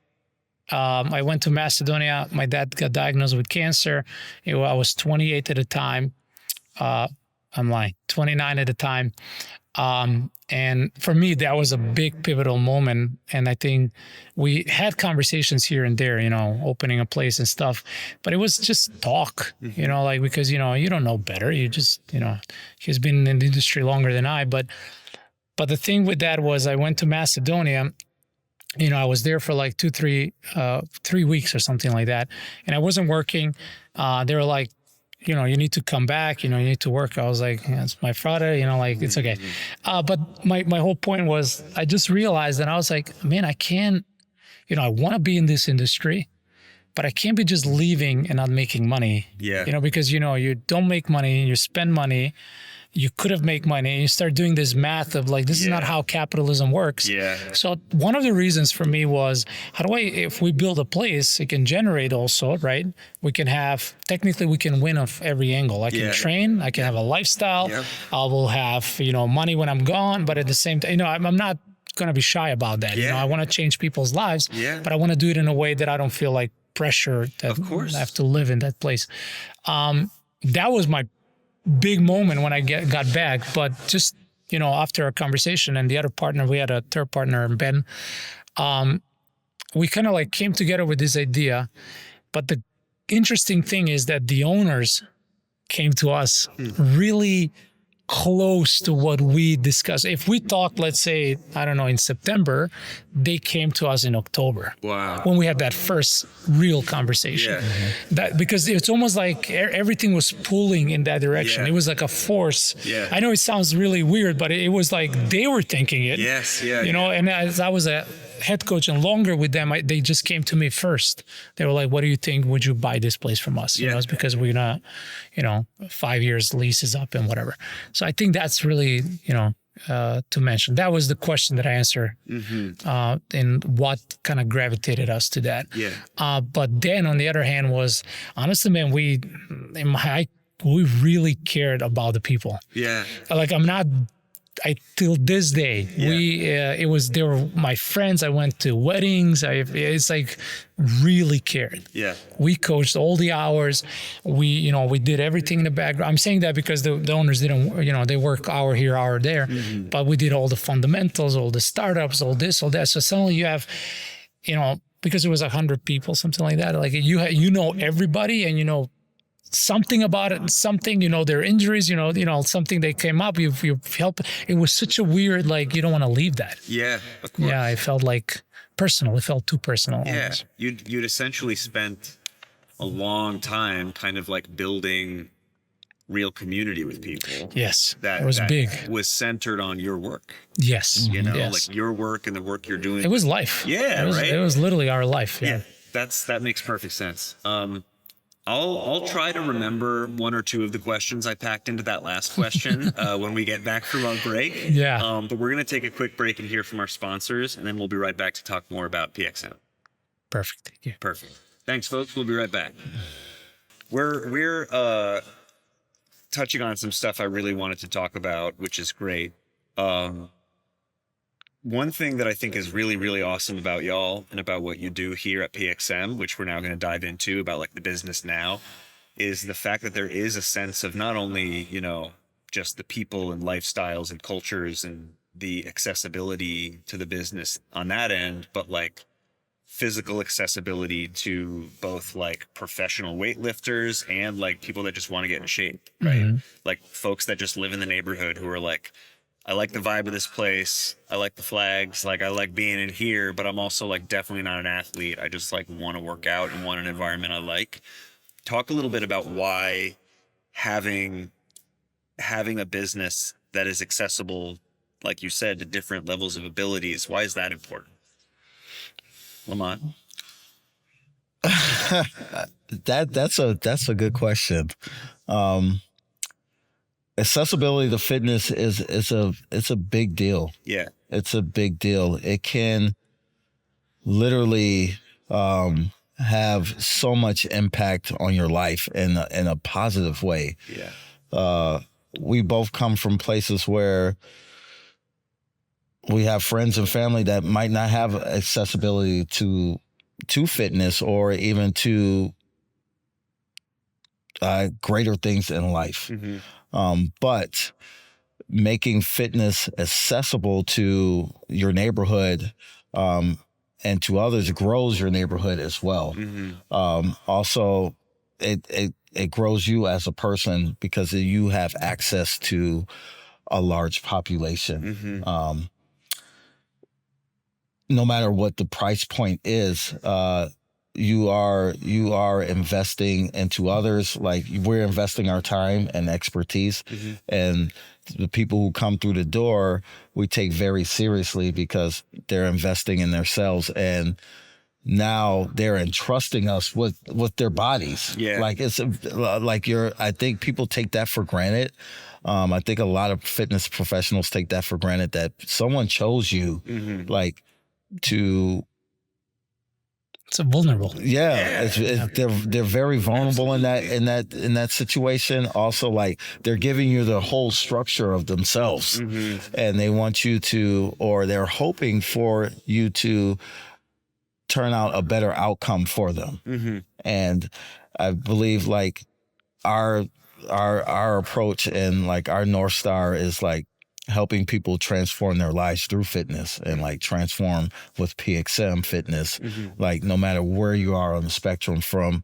I went to Macedonia. My dad got diagnosed with cancer. I was 28 at the time. I'm lying, 29 at the time. And for me, that was a big pivotal moment. And I think we had conversations here and there, opening a place and stuff, but it was just talk, like, because, you don't know better. You just, he's been in the industry longer than I, but the thing with that was I went to Macedonia, I was there for like 3 weeks or something like that. And I wasn't working. They were like, you need to come back, you need to work. I was like, it's my father, it's okay. But my whole point was I just realized that I was like, man, I can't, I want to be in this industry, but I can't be just leaving and not making money. Yeah. Because, you don't make money, you spend money, you could have made money, and you start doing this math of like, this is not how capitalism works. Yeah. So one of the reasons for me was, if we build a place, it can generate also, right? We can technically we can win off every angle. I can train, I can have a lifestyle, I will have, money when I'm gone, but at the same time, I'm not going to be shy about that. I want to change people's lives, but I want to do it in a way that I don't feel like pressure that of course. I have to live in that place. That was my big moment when I got back, but just, after a conversation and the other partner, we had a third partner, Ben, we kind of like came together with this idea. But the interesting thing is that the owners came to us really close to what we discussed. If we talked, let's say, I don't know, in September, they came to us in October. Wow. When we had that first real conversation. Yeah. Because it's almost like everything was pulling in that direction. Yeah. It was like a force. Yeah. I know it sounds really weird, but it was like they were thinking it. Yes. Yeah. And as I was a head coach and longer with them, they just came to me first. They were like, what do you think? Would you buy this place from us? It's because we're not, 5 years lease is up and whatever. So I think that's really, to mention. That was the question that I answered, and what kind of gravitated us to that. Yeah. But then on the other hand was, honestly, man, we really cared about the people. Yeah. Like till this day, they were my friends. I went to weddings. It's like really cared. Yeah. We coached all the hours. We did everything in the background. I'm saying that because the owners didn't, they work hour here, hour there, but we did all the fundamentals, all the startups, all this, all that. So suddenly you have, because it was 100 people, something like that. Like you know everybody, and something about it, their injuries, something they came up, you help. It was such a weird, like, you don't want to leave that. Yeah, of course. Yeah, it felt like personal. It felt too personal. Yeah, almost. you'd essentially spent a long time kind of like building real community with people. Yes, it was big. Was centered on your work. Yes. Like your work and the work you're doing. It was life. Yeah, It was literally our life. Yeah. That makes perfect sense. I'll try to remember one or two of the questions I packed into that last question when we get back from our break. Yeah. But we're going to take a quick break and hear from our sponsors, and then we'll be right back to talk more about PXM. Perfect. Thank you. Perfect. Thanks, folks. We'll be right back. We're touching on some stuff I really wanted to talk about, which is great. One thing that I think is really, really awesome about y'all and about what you do here at PXM, which we're now going to dive into about like the business now, is the fact that there is a sense of not only, just the people and lifestyles and cultures and the accessibility to the business on that end, but like physical accessibility to both like professional weightlifters and like people that just want to get in shape, right? Like folks that just live in the neighborhood who are like, I like the vibe of this place. I like the flags. Like I like being in here, but I'm also like definitely not an athlete. I just like want to work out and want an environment I like. Talk a little bit about why having a business that is accessible, like you said, to different levels of abilities. Why is that important? Lamont. That's a good question. Accessibility to fitness is a big deal. Yeah. It's a big deal. It can literally have so much impact on your life in a positive way. Yeah. We both come from places where we have friends and family that might not have accessibility to to fitness or even to greater things in life. But making fitness accessible to your neighborhood and to others grows your neighborhood as well. Also, it grows you as a person because you have access to a large population. No matter what the price point is, you are investing into others. Like, we're investing our time and expertise, and the people who come through the door, we take very seriously because they're investing in themselves, and now they're entrusting us with their bodies. Like, it's I think people take that for granted. I think a lot of fitness professionals take that for granted, that someone chose you, like, to. It's vulnerable. They're very vulnerable in that situation. Also, like, they're giving you the whole structure of themselves, and they want you to, or they're hoping for you to turn out a better outcome for them. And I believe, like, our approach and, like, our North Star is, like, helping people transform their lives through fitness, and, like, transform with PXM fitness, like, no matter where you are on the spectrum, from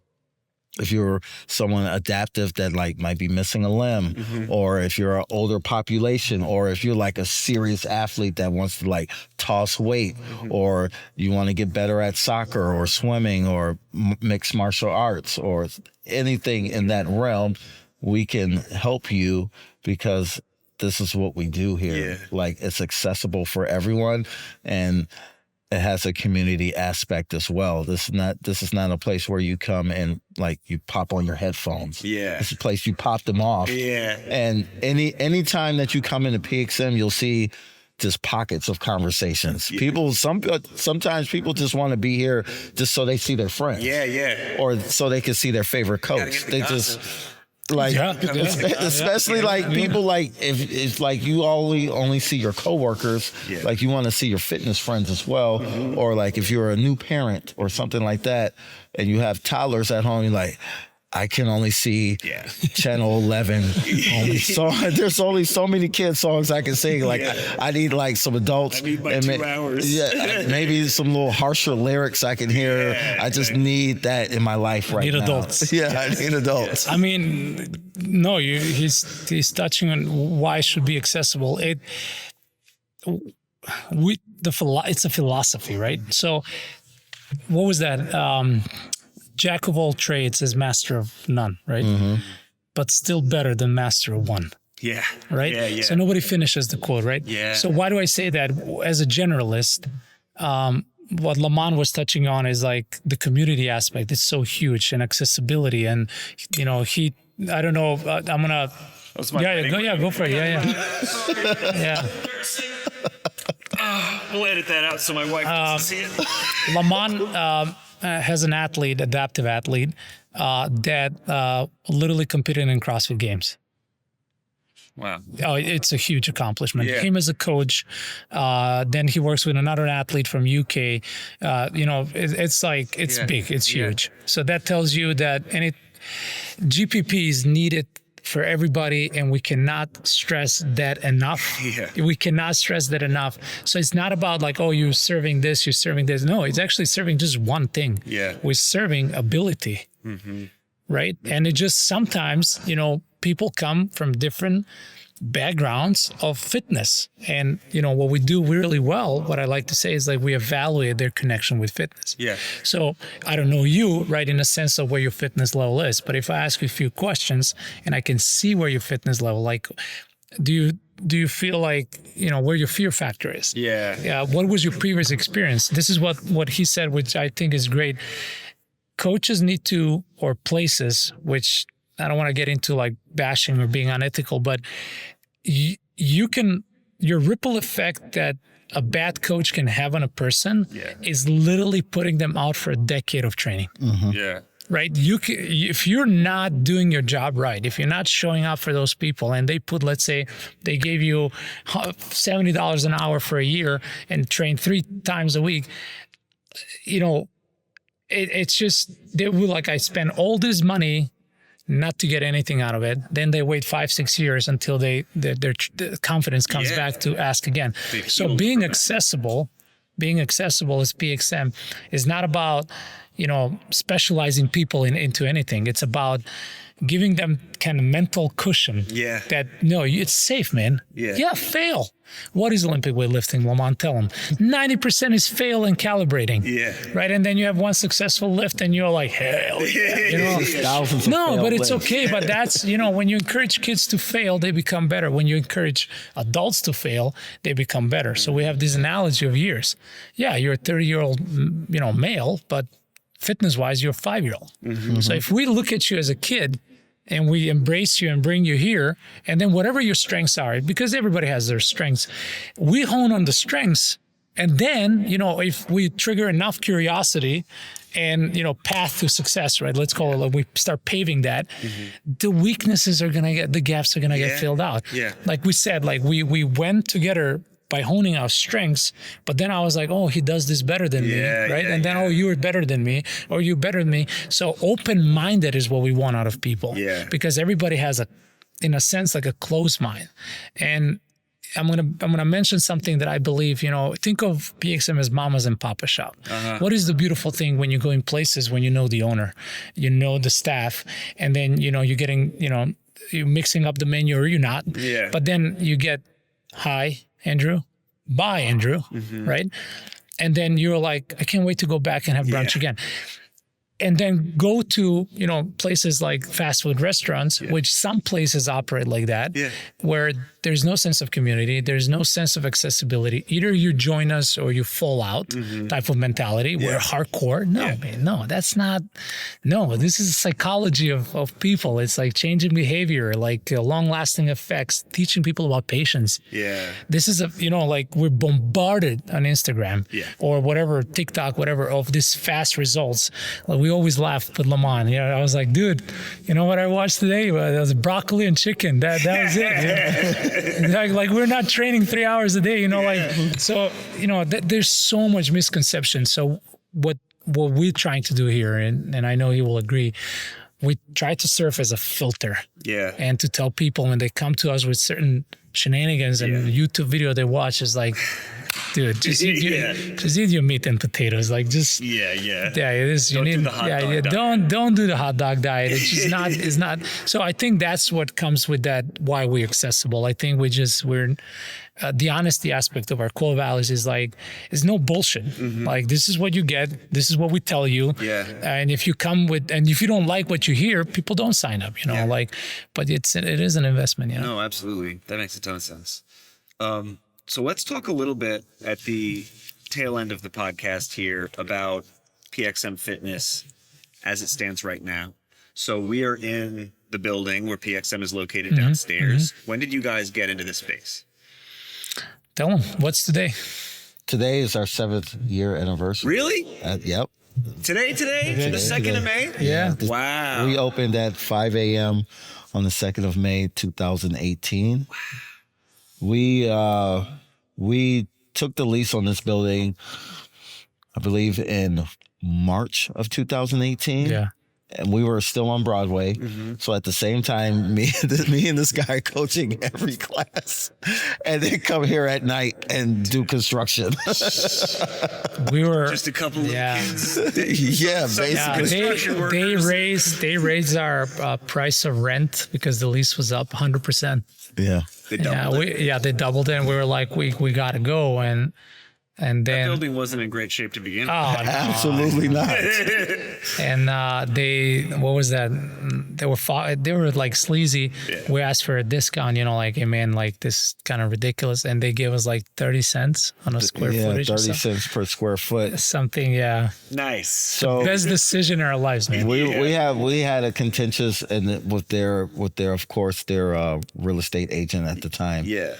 if you're someone adaptive that, like, might be missing a limb, or if you're an older population, or if you're, like, a serious athlete that wants to, like, toss weight, or you want to get better at soccer or swimming or mixed martial arts or anything in that realm, we can help you, because this is what we do here. Like, it's accessible for everyone, and it has a community aspect as well. This is not a place where you come and, like, you pop on your headphones. It's a place you pop them off. And any time that you come into PXM, you'll see just pockets of conversations. People, sometimes people just want to be here just so they see their friends. Or so they can see their favorite coach. They just. Like, especially like people, like, if like you only see your coworkers, like, you want to see your fitness friends as well. Or, like, if you're a new parent or something like that, and you have toddlers at home, you're like, I can only see channel 11. There's only so many kids songs I can sing. Like, I need, like, some adults. I need my 2 hours. Maybe some little harsher lyrics I can hear. I just need that in my life right now. Adults. I need adults. I mean, no, he's touching on why it should be accessible. It's a philosophy, right? So, what was that? Jack of all trades is master of none, right? But still better than master of one. Right? So nobody finishes the quote, right? So why do I say that? As a generalist, what Lamont was touching on is, like, the community aspect. It's so huge, and accessibility, and, you know, I don't know, I'm gonna. Go for it. We'll edit that out so my wife doesn't see it. Lamont has an adaptive athlete, that literally competed in CrossFit Games. Wow. Oh, it's a huge accomplishment. Him as a coach, then he works with another athlete from UK. You know, it's like, it's big, it's huge. So that tells you that GPP is needed for everybody, and we cannot stress that enough. We cannot stress that enough. So it's not about, like, oh, you're serving this, you're serving this. No, it's actually serving just one thing. We're serving ability, right? And it just, sometimes, you know, people come from different backgrounds of fitness, and, you know, what we do really well, what I like to say is, like, we evaluate their connection with fitness. So I don't know you, right, in a sense of where your fitness level is, but if I ask you a few questions and I can see where your fitness level, like, do you feel like, you know, where your fear factor is? What was your previous experience? This is what he said, which I think is great. Coaches need to, or places, which I don't want to get into, like, bashing or being unethical, but your ripple effect that a bad coach can have on a person is literally putting them out for a decade of training. Right? If you're not doing your job right, if you're not showing up for those people, and let's say they gave you $70 an hour for a year and train 3 times a week, you know, it's just, they were like, I spent all this money not to get anything out of it. Then they wait 5-6 years until their confidence comes back to ask again. So being accessible as PXM is not about, specializing people into anything. It's about giving them kind of mental cushion that, no, it's safe, man. Yeah, fail. What is Olympic weightlifting, Lamont? Tell them. 90% is fail and calibrating. Yeah. Right? And then you have one successful lift and you're like, hell yeah. Thousands of no, but it's lifts. okay. But that's, when you encourage kids to fail, they become better. When you encourage adults to fail, they become better. So we have this analogy of years. Yeah, you're a 30-year-old, male, but fitness-wise, you're a 5-year-old. Mm-hmm. So if we look at you as a kid and we embrace you and bring you here, and then whatever your strengths are, because everybody has their strengths, we hone on the strengths. And then, if we trigger enough curiosity and, path to success, right? Let's call it, we start paving that, the weaknesses are going to the gaps are going to get filled out. Yeah. Like we said, we went together by honing our strengths, but then I was like, oh, he does this better than me, right? And then, oh, you're better than me, or you're better than me. So open-minded is what we want out of people, because everybody has in a sense, like a closed mind. And I'm gonna mention something that I believe, think of PXM as mama's and papa shop. What is the beautiful thing when you go in places when you know the owner, you know the staff, and then, you're getting, you're mixing up the menu or you're not, but then you get, hi, Andrew, bye, Andrew, right? And then you're like, I can't wait to go back and have brunch again. And then go to, places like fast food restaurants, which some places operate like that, where there's no sense of community, there's no sense of accessibility. Either you join us or you fall out type of mentality. We're hardcore. No, man, no, that's not. No, this is psychology of people. It's like changing behavior, like long-lasting effects, teaching people about patience. Yeah. This is we're bombarded on Instagram or whatever, TikTok, whatever, of this fast results. We always laugh with Lamont. I was like, dude, you know what I watched today? That was broccoli and chicken. That was it. Like we're not training 3 hours a day. So there's so much misconception. So what we're trying to do here, and I know he will agree, we try to serve as a filter. Yeah. And to tell people when they come to us with certain shenanigans and YouTube video they watch is like, dude, just eat your meat and potatoes. Like just it is. You need don't do the hot dog diet. It's just not. It's not. So I think that's what comes with that. Why we're accessible. I think we're the honesty aspect of our core values is like, it's no bullshit. Like this is what you get. This is what we tell you. Yeah. And if you come and if you don't like what you hear, people don't sign up. But it is an investment. No, absolutely. That makes a ton of sense. So let's talk a little bit at the tail end of the podcast here about PXM Fitness as it stands right now. So we are in the building where PXM is located downstairs. When did you guys get into this space? Tell them, what's today? Today is our 7th year anniversary. Really? Yep. Today? The 2nd of May? Yeah. Wow. We opened at 5 a.m. on the 2nd of May, 2018. Wow. We took the lease on this building, I believe, in March of 2018. Yeah. And we were still on Broadway. So at the same time, me and this guy coaching every class, and then come here at night and do construction. We were just a couple of kids. Basically. They raised our price of rent because the lease was up 100%. Yeah. They doubled it. They doubled it, and we were like, we got to go. And then that building wasn't in great shape to begin with. Oh, no. Absolutely not. And what was that? They were like sleazy. Yeah. We asked for a discount, like, hey man, like this kind of ridiculous, and they gave us like 30 cents on a square footage. 30 cents per square foot. Something, yeah. Nice. So best decision in our lives, man. We had a contentious with their of course their real estate agent at the time. Yeah.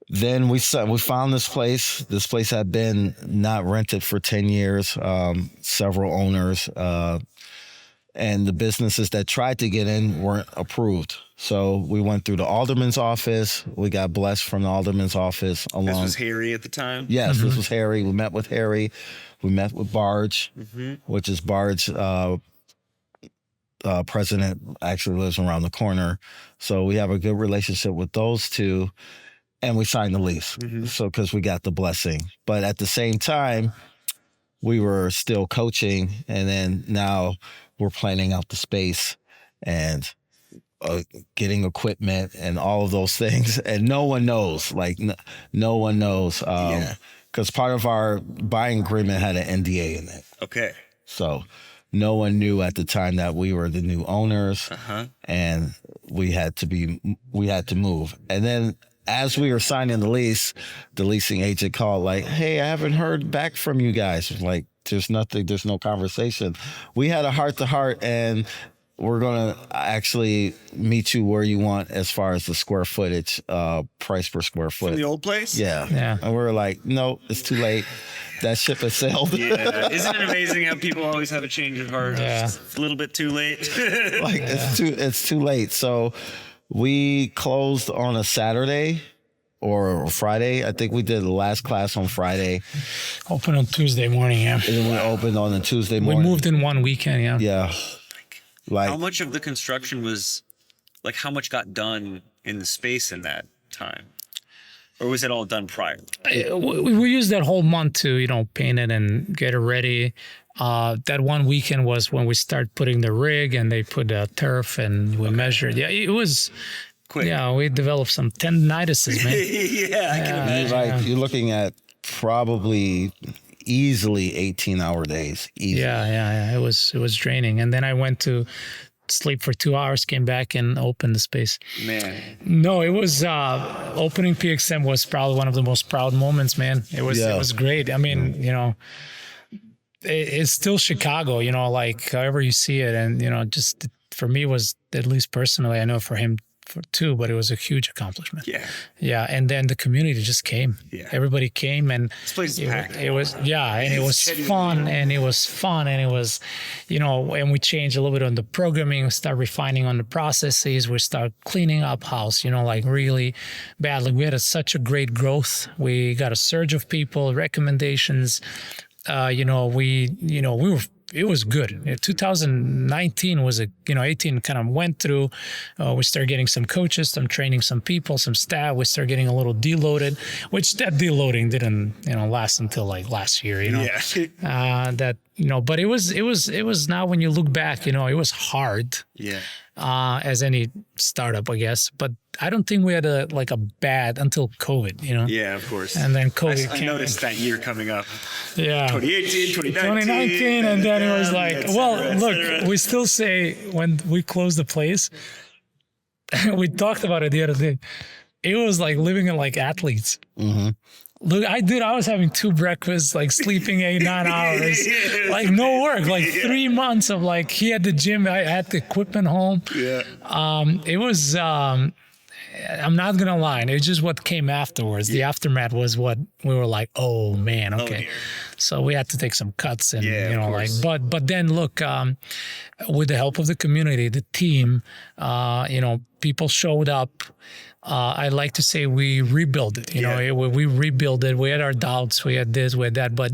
Then we found this place. This place had been not rented for 10 years, several owners. and the businesses that tried to get in weren't approved. So we went through the alderman's office. We got blessed from the alderman's office. This was Harry at the time? Yes, this was Harry. We met with Harry. We met with Barge, which is Barge. President actually lives around the corner. So we have a good relationship with those two. And we signed the lease. So because we got the blessing. But at the same time, we were still coaching. And then now we're planning out the space and getting equipment and all of those things. And no one knows. Like, no one knows. Because part of our buying agreement had an NDA in it. Okay. So no one knew at the time that we were the new owners, and we had to move. And then as we were signing the lease, the leasing agent called like, "Hey, I haven't heard back from you guys." Like, there's no conversation. We had a heart-to-heart, and we're going to actually meet you where you want as far as the square footage, price per square foot. From the old place? Yeah. And we were like, no, it's too late. That ship has sailed. Yeah. Isn't it amazing how people always have a change of heart? Yeah. It's a little bit too late. It's too late. So we closed on a Saturday or Friday. I think we did the last class on Friday. Open on Tuesday morning, yeah. And then we opened on a Tuesday morning. We moved in one weekend, yeah. Yeah. Like, how much of the construction was, like, how much got done in the space in that time? Or was it all done prior? We used that whole month to, paint it and get it ready. That one weekend was when we started putting the rig and they put the turf and we measured. Yeah, it was quick. Yeah, we developed some tendinitises, man. I can imagine. Like, you're looking at probably easily 18-hour days. Easily. Yeah. It was draining. And then I went to sleep for 2 hours, came back and opened the space. Man. No, it was opening PXM was probably one of the most proud moments, man. It was great. I mean, it's still Chicago, like however you see it. And, just for me was, at least personally, I know for him too, but it was a huge accomplishment. Yeah. And then the community just came. Yeah. Everybody came, and this place is packed. It was fun, and it was, and we changed a little bit on the programming, start refining on the processes. We start cleaning up house, like really badly. We had such a great growth. We got a surge of people, recommendations. It was good. 2019 was 18 kind of went through. We started getting some coaches, some training, some people, some staff. We started getting a little deloaded, which that deloading didn't, last until like last year, but it was now when you look back, it was hard. Yeah. As any startup, I guess. But I don't think we had a bad until COVID, Yeah, of course. And then COVID I noticed that year coming up. Yeah. 2018, 2019. And then it was like, look, we still say when we closed the place, we talked about it the other day. It was like living in like athletes. Mm-hmm. Look, I was having 2 breakfasts, like sleeping 8-9 hours, like no work, like 3 months of like, he had the gym, I had the equipment home. Yeah. It was, I'm not going to lie. It's just what came afterwards. The aftermath was what we were like, oh man. Okay. So we had to take some cuts and, but then look, with the help of the community, the team, people showed up. I like to say we rebuilt it, we rebuilt it. We had our doubts, we had this, we had that, but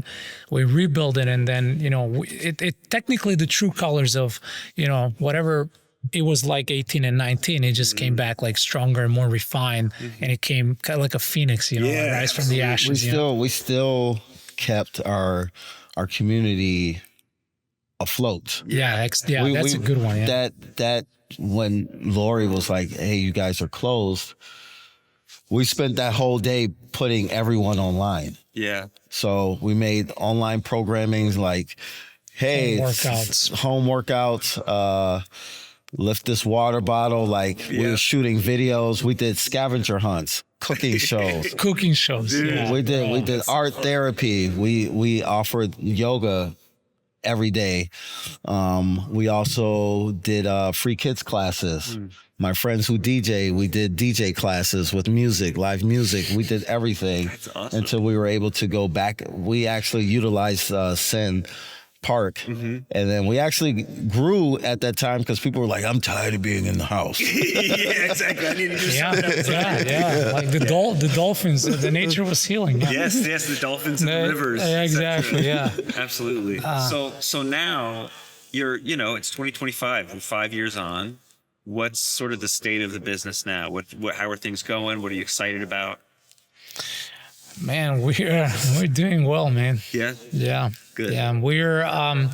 we rebuilt it. And then, it technically the true colors of, whatever it was like 18 and 19, it just came back like stronger and more refined. And it came kind of like a phoenix, rise from the ashes. We still kept our community afloat. That's a good one. Yeah. That when Lori was like, "Hey, you guys are closed," we spent that whole day putting everyone online. Yeah. So we made online programming like, "Hey, home workouts, lift this water bottle." Like we were shooting videos. We did scavenger hunts, cooking shows. Yeah. We did art therapy. We offered yoga every day. We also did free kids classes. My friends who DJ, we did DJ classes with music, live music. We did everything. That's awesome. Until we were able to go back. We actually utilized Sen park. And then we actually grew at that time because people were like, I'm tired of being in the house. Yeah, exactly. I need to do something outside. Yeah. Like the dolphins, the nature was healing. Yeah. Yes, the dolphins and the rivers. Exactly, yeah. Absolutely. So now it's 2025. We're 5 years on. What's sort of the state of the business now? How are things going? What are you excited about? Man, we're doing well, man. Yeah. Yeah. Good. Yeah. We're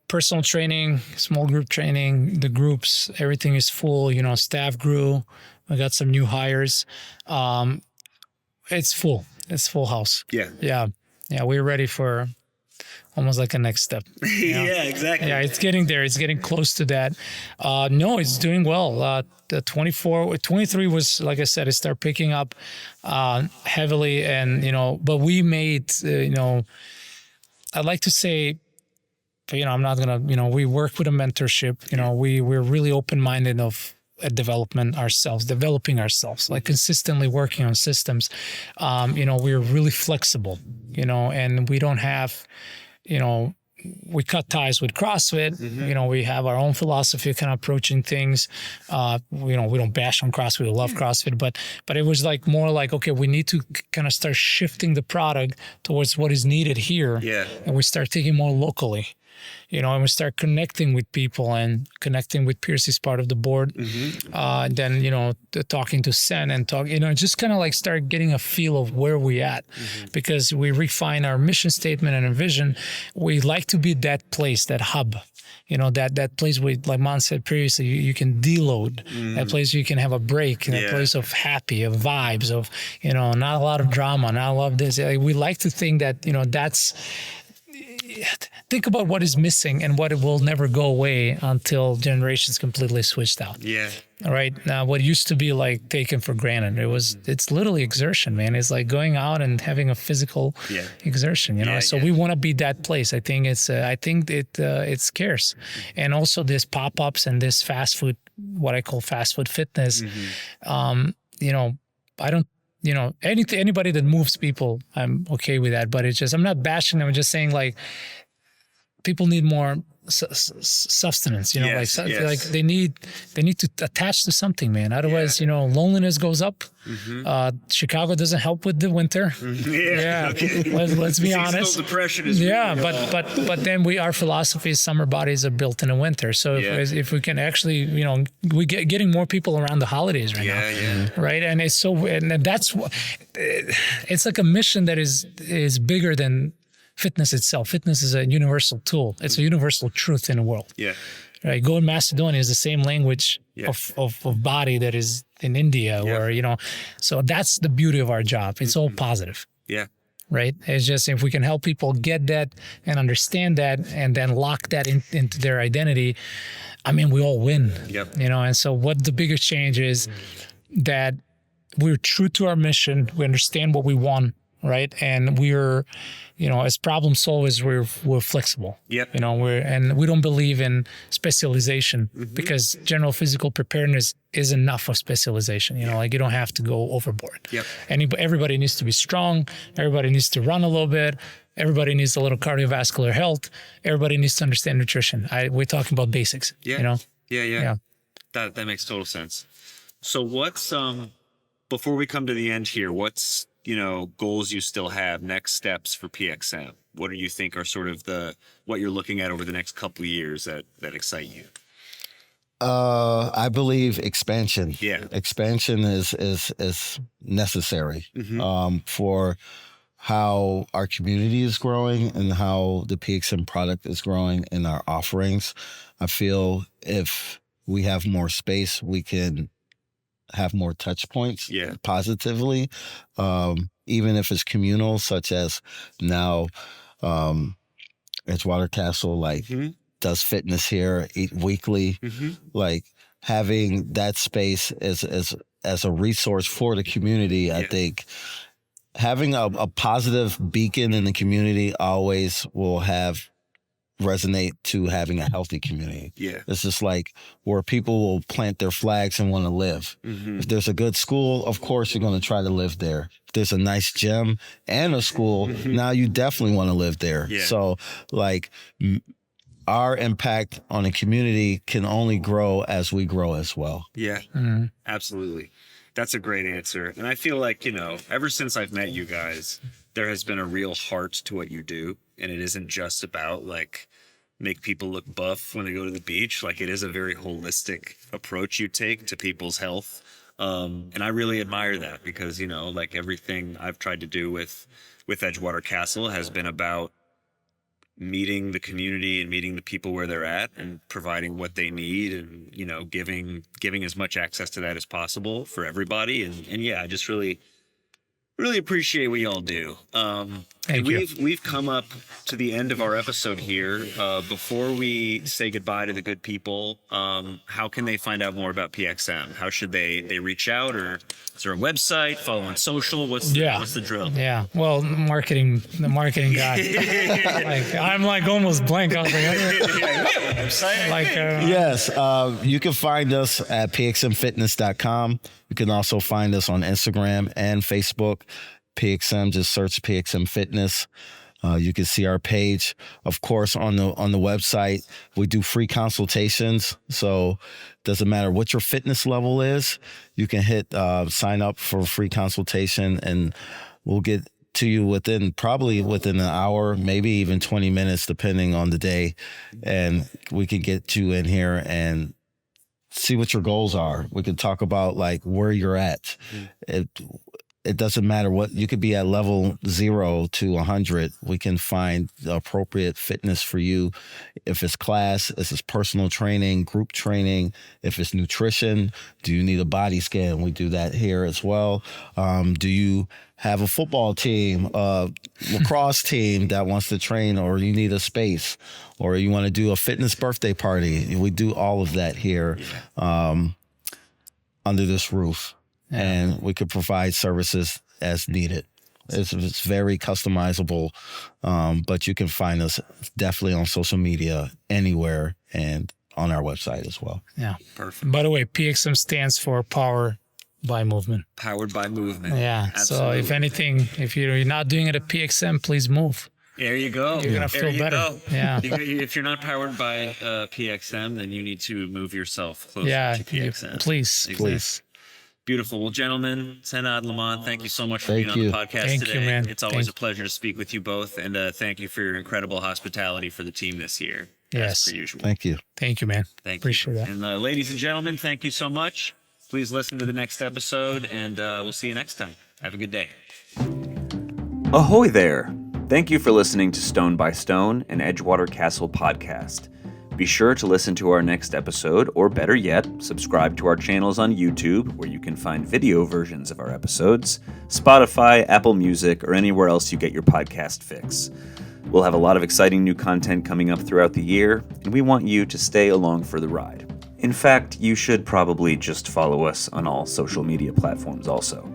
personal training, small group training, the groups, everything is full, staff grew. We got some new hires. It's full. It's full house. Yeah. Yeah. Yeah. We're ready for almost like a next step. Yeah, exactly. Yeah, it's getting there. It's getting close to that. No, it's doing well. The 23 was, like I said, it started picking up heavily, and but we made I'd like to say, I'm not gonna we work with a mentorship. We're really open-minded of developing ourselves, like consistently working on systems. We're really flexible, and we don't have we cut ties with CrossFit. We have our own philosophy kind of approaching things. We don't bash on CrossFit. We love CrossFit, but it was like more like, okay, we need to kind of start shifting the product towards what is needed here. Yeah. And we start thinking more locally. And we start connecting with people and connecting with Pierce is part of the board. And then, talking to Sen and just kind of like start getting a feel of where we at, because we refine our mission statement and our vision. We like to be that place, that hub, that place where, like Lamont said previously, you can deload, that place where you can have a break, that place of happy, of vibes, of, not a lot of drama, not a lot of this. We like to think that, think about what is missing and what it will never go away until generations completely switched out. Yeah. All right. Now, what used to be like taken for granted, it's literally exertion, man. It's like going out and having a physical exertion, we want to be that place. I think it's scarce. And also this pop-ups and this fast food, what I call fast food fitness, I don't, anybody that moves people, I'm okay with that. But it's just, I'm not bashing them. I'm just saying, like, people need more sustenance, like they need to attach to something, man. Otherwise, loneliness goes up. Chicago doesn't help with the winter. Let's be honest. Depression is but then our philosophy is summer bodies are built in the winter. So if we can actually, we getting more people around the holidays right now, right? And it's that's it's like a mission that is bigger than fitness itself. Fitness is a universal tool. It's a universal truth in the world. Yeah. Right. Go in Macedonia is the same language of body that is in India or, so that's the beauty of our job. It's all positive. Yeah. Right. It's just, if we can help people get that and understand that and then lock that into their identity, we all win. Yep. And so what the biggest change is that we're true to our mission. We understand what we want. Right. And we're, as problem solvers, we're flexible. Yep. We don't believe in specialization because general physical preparedness is enough of specialization. You don't have to go overboard. Yep. Everybody needs to be strong. Everybody needs to run a little bit. Everybody needs a little cardiovascular health. Everybody needs to understand nutrition. We're talking about basics. Yeah. Yeah. That makes total sense. So what's, before we come to the end here, what's, goals you still have, next steps for PXM? What do you think are sort of what you're looking at over the next couple of years that excite you? I believe expansion. Yeah. Expansion is necessary for how our community is growing and how the PXM product is growing in our offerings. I feel if we have more space, we can have more touch points positively, even if it's communal, such as now Edgewater Castle does fitness here, eat weekly, like having that space as a resource for the community. I think having a positive beacon in the community always will have resonate to having a healthy community. Yeah. It's just like where people will plant their flags and want to live. If there's a good school, of course you're going to try to live there. If there's a nice gym and a school, now you definitely want to live there. Yeah. So like our impact on the community can only grow as we grow as well. Yeah, absolutely. That's a great answer. And I feel like, ever since I've met you guys, there has been a real heart to what you do. And it isn't just about like make people look buff when they go to the beach. Like, it is a very holistic approach you take to people's health. And I really admire that because, like everything I've tried to do with Edgewater Castle has been about meeting the community and meeting the people where they're at and providing what they need and, giving as much access to that as possible for everybody. And yeah, I just really appreciate what y'all do. Thank you. We've come up to the end of our episode here. Before we say goodbye to the good people, how can they find out more about PXM? How should they reach out, or is there a website? Follow on social? What's the drill? Yeah. Well, the marketing guy. I'm like almost blank. I was like, Website? Yes, you can find us at pxmfitness.com. You can also find us on Instagram and Facebook. PXM, just search PXM Fitness. You can see our page. Of course, on the website, we do free consultations. So it doesn't matter what your fitness level is. You can hit sign up for a free consultation, and we'll get to you probably within an hour, maybe even 20 minutes, depending on the day. And we can get you in here and see what your goals are. We can talk about like where you're at. It doesn't matter what, you could be at level 0 to 100. We can find the appropriate fitness for you. If it's class, if it's personal training, group training, if it's nutrition, do you need a body scan? We do that here as well. Do you have a football team, lacrosse team that wants to train, or you need a space, or you want to do a fitness birthday party? We do all of that here under this roof. And we could provide services as needed. It's very customizable, but you can find us definitely on social media, anywhere, and on our website as well. Yeah. Perfect. By the way, PXM stands for Power by Movement. Powered by movement. Yeah. Absolutely. So if anything, if you're not doing it at PXM, please move. There you go. You're going to feel better. Go. Yeah. If you're not powered by PXM, then you need to move yourself closer to PXM. Please. Exactly. Please. Beautiful. Well, gentlemen, Senad, Lamont, thank you so much for being on the podcast Thank today. you, man. It's always a pleasure to speak with you both, and thank you for your incredible hospitality for the team this year. Yes. As per usual. Thank you. Thank you, man. Thank Appreciate you. that. And ladies and gentlemen, thank you so much. Please listen to the next episode, and we'll see you next time. Have a good day. Ahoy there. Thank you for listening to Stone by Stone, an Edgewater Castle podcast. Be sure to listen to our next episode, or better yet, subscribe to our channels on YouTube, where you can find video versions of our episodes, Spotify, Apple Music, or anywhere else you get your podcast fix. We'll have a lot of exciting new content coming up throughout the year, and we want you to stay along for the ride. In fact, you should probably just follow us on all social media platforms also.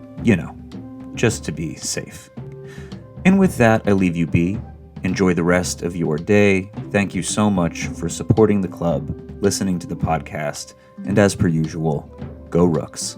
Just to be safe. And with that, I leave you be. Enjoy the rest of your day. Thank you so much for supporting the club, listening to the podcast, and as per usual, go Rooks.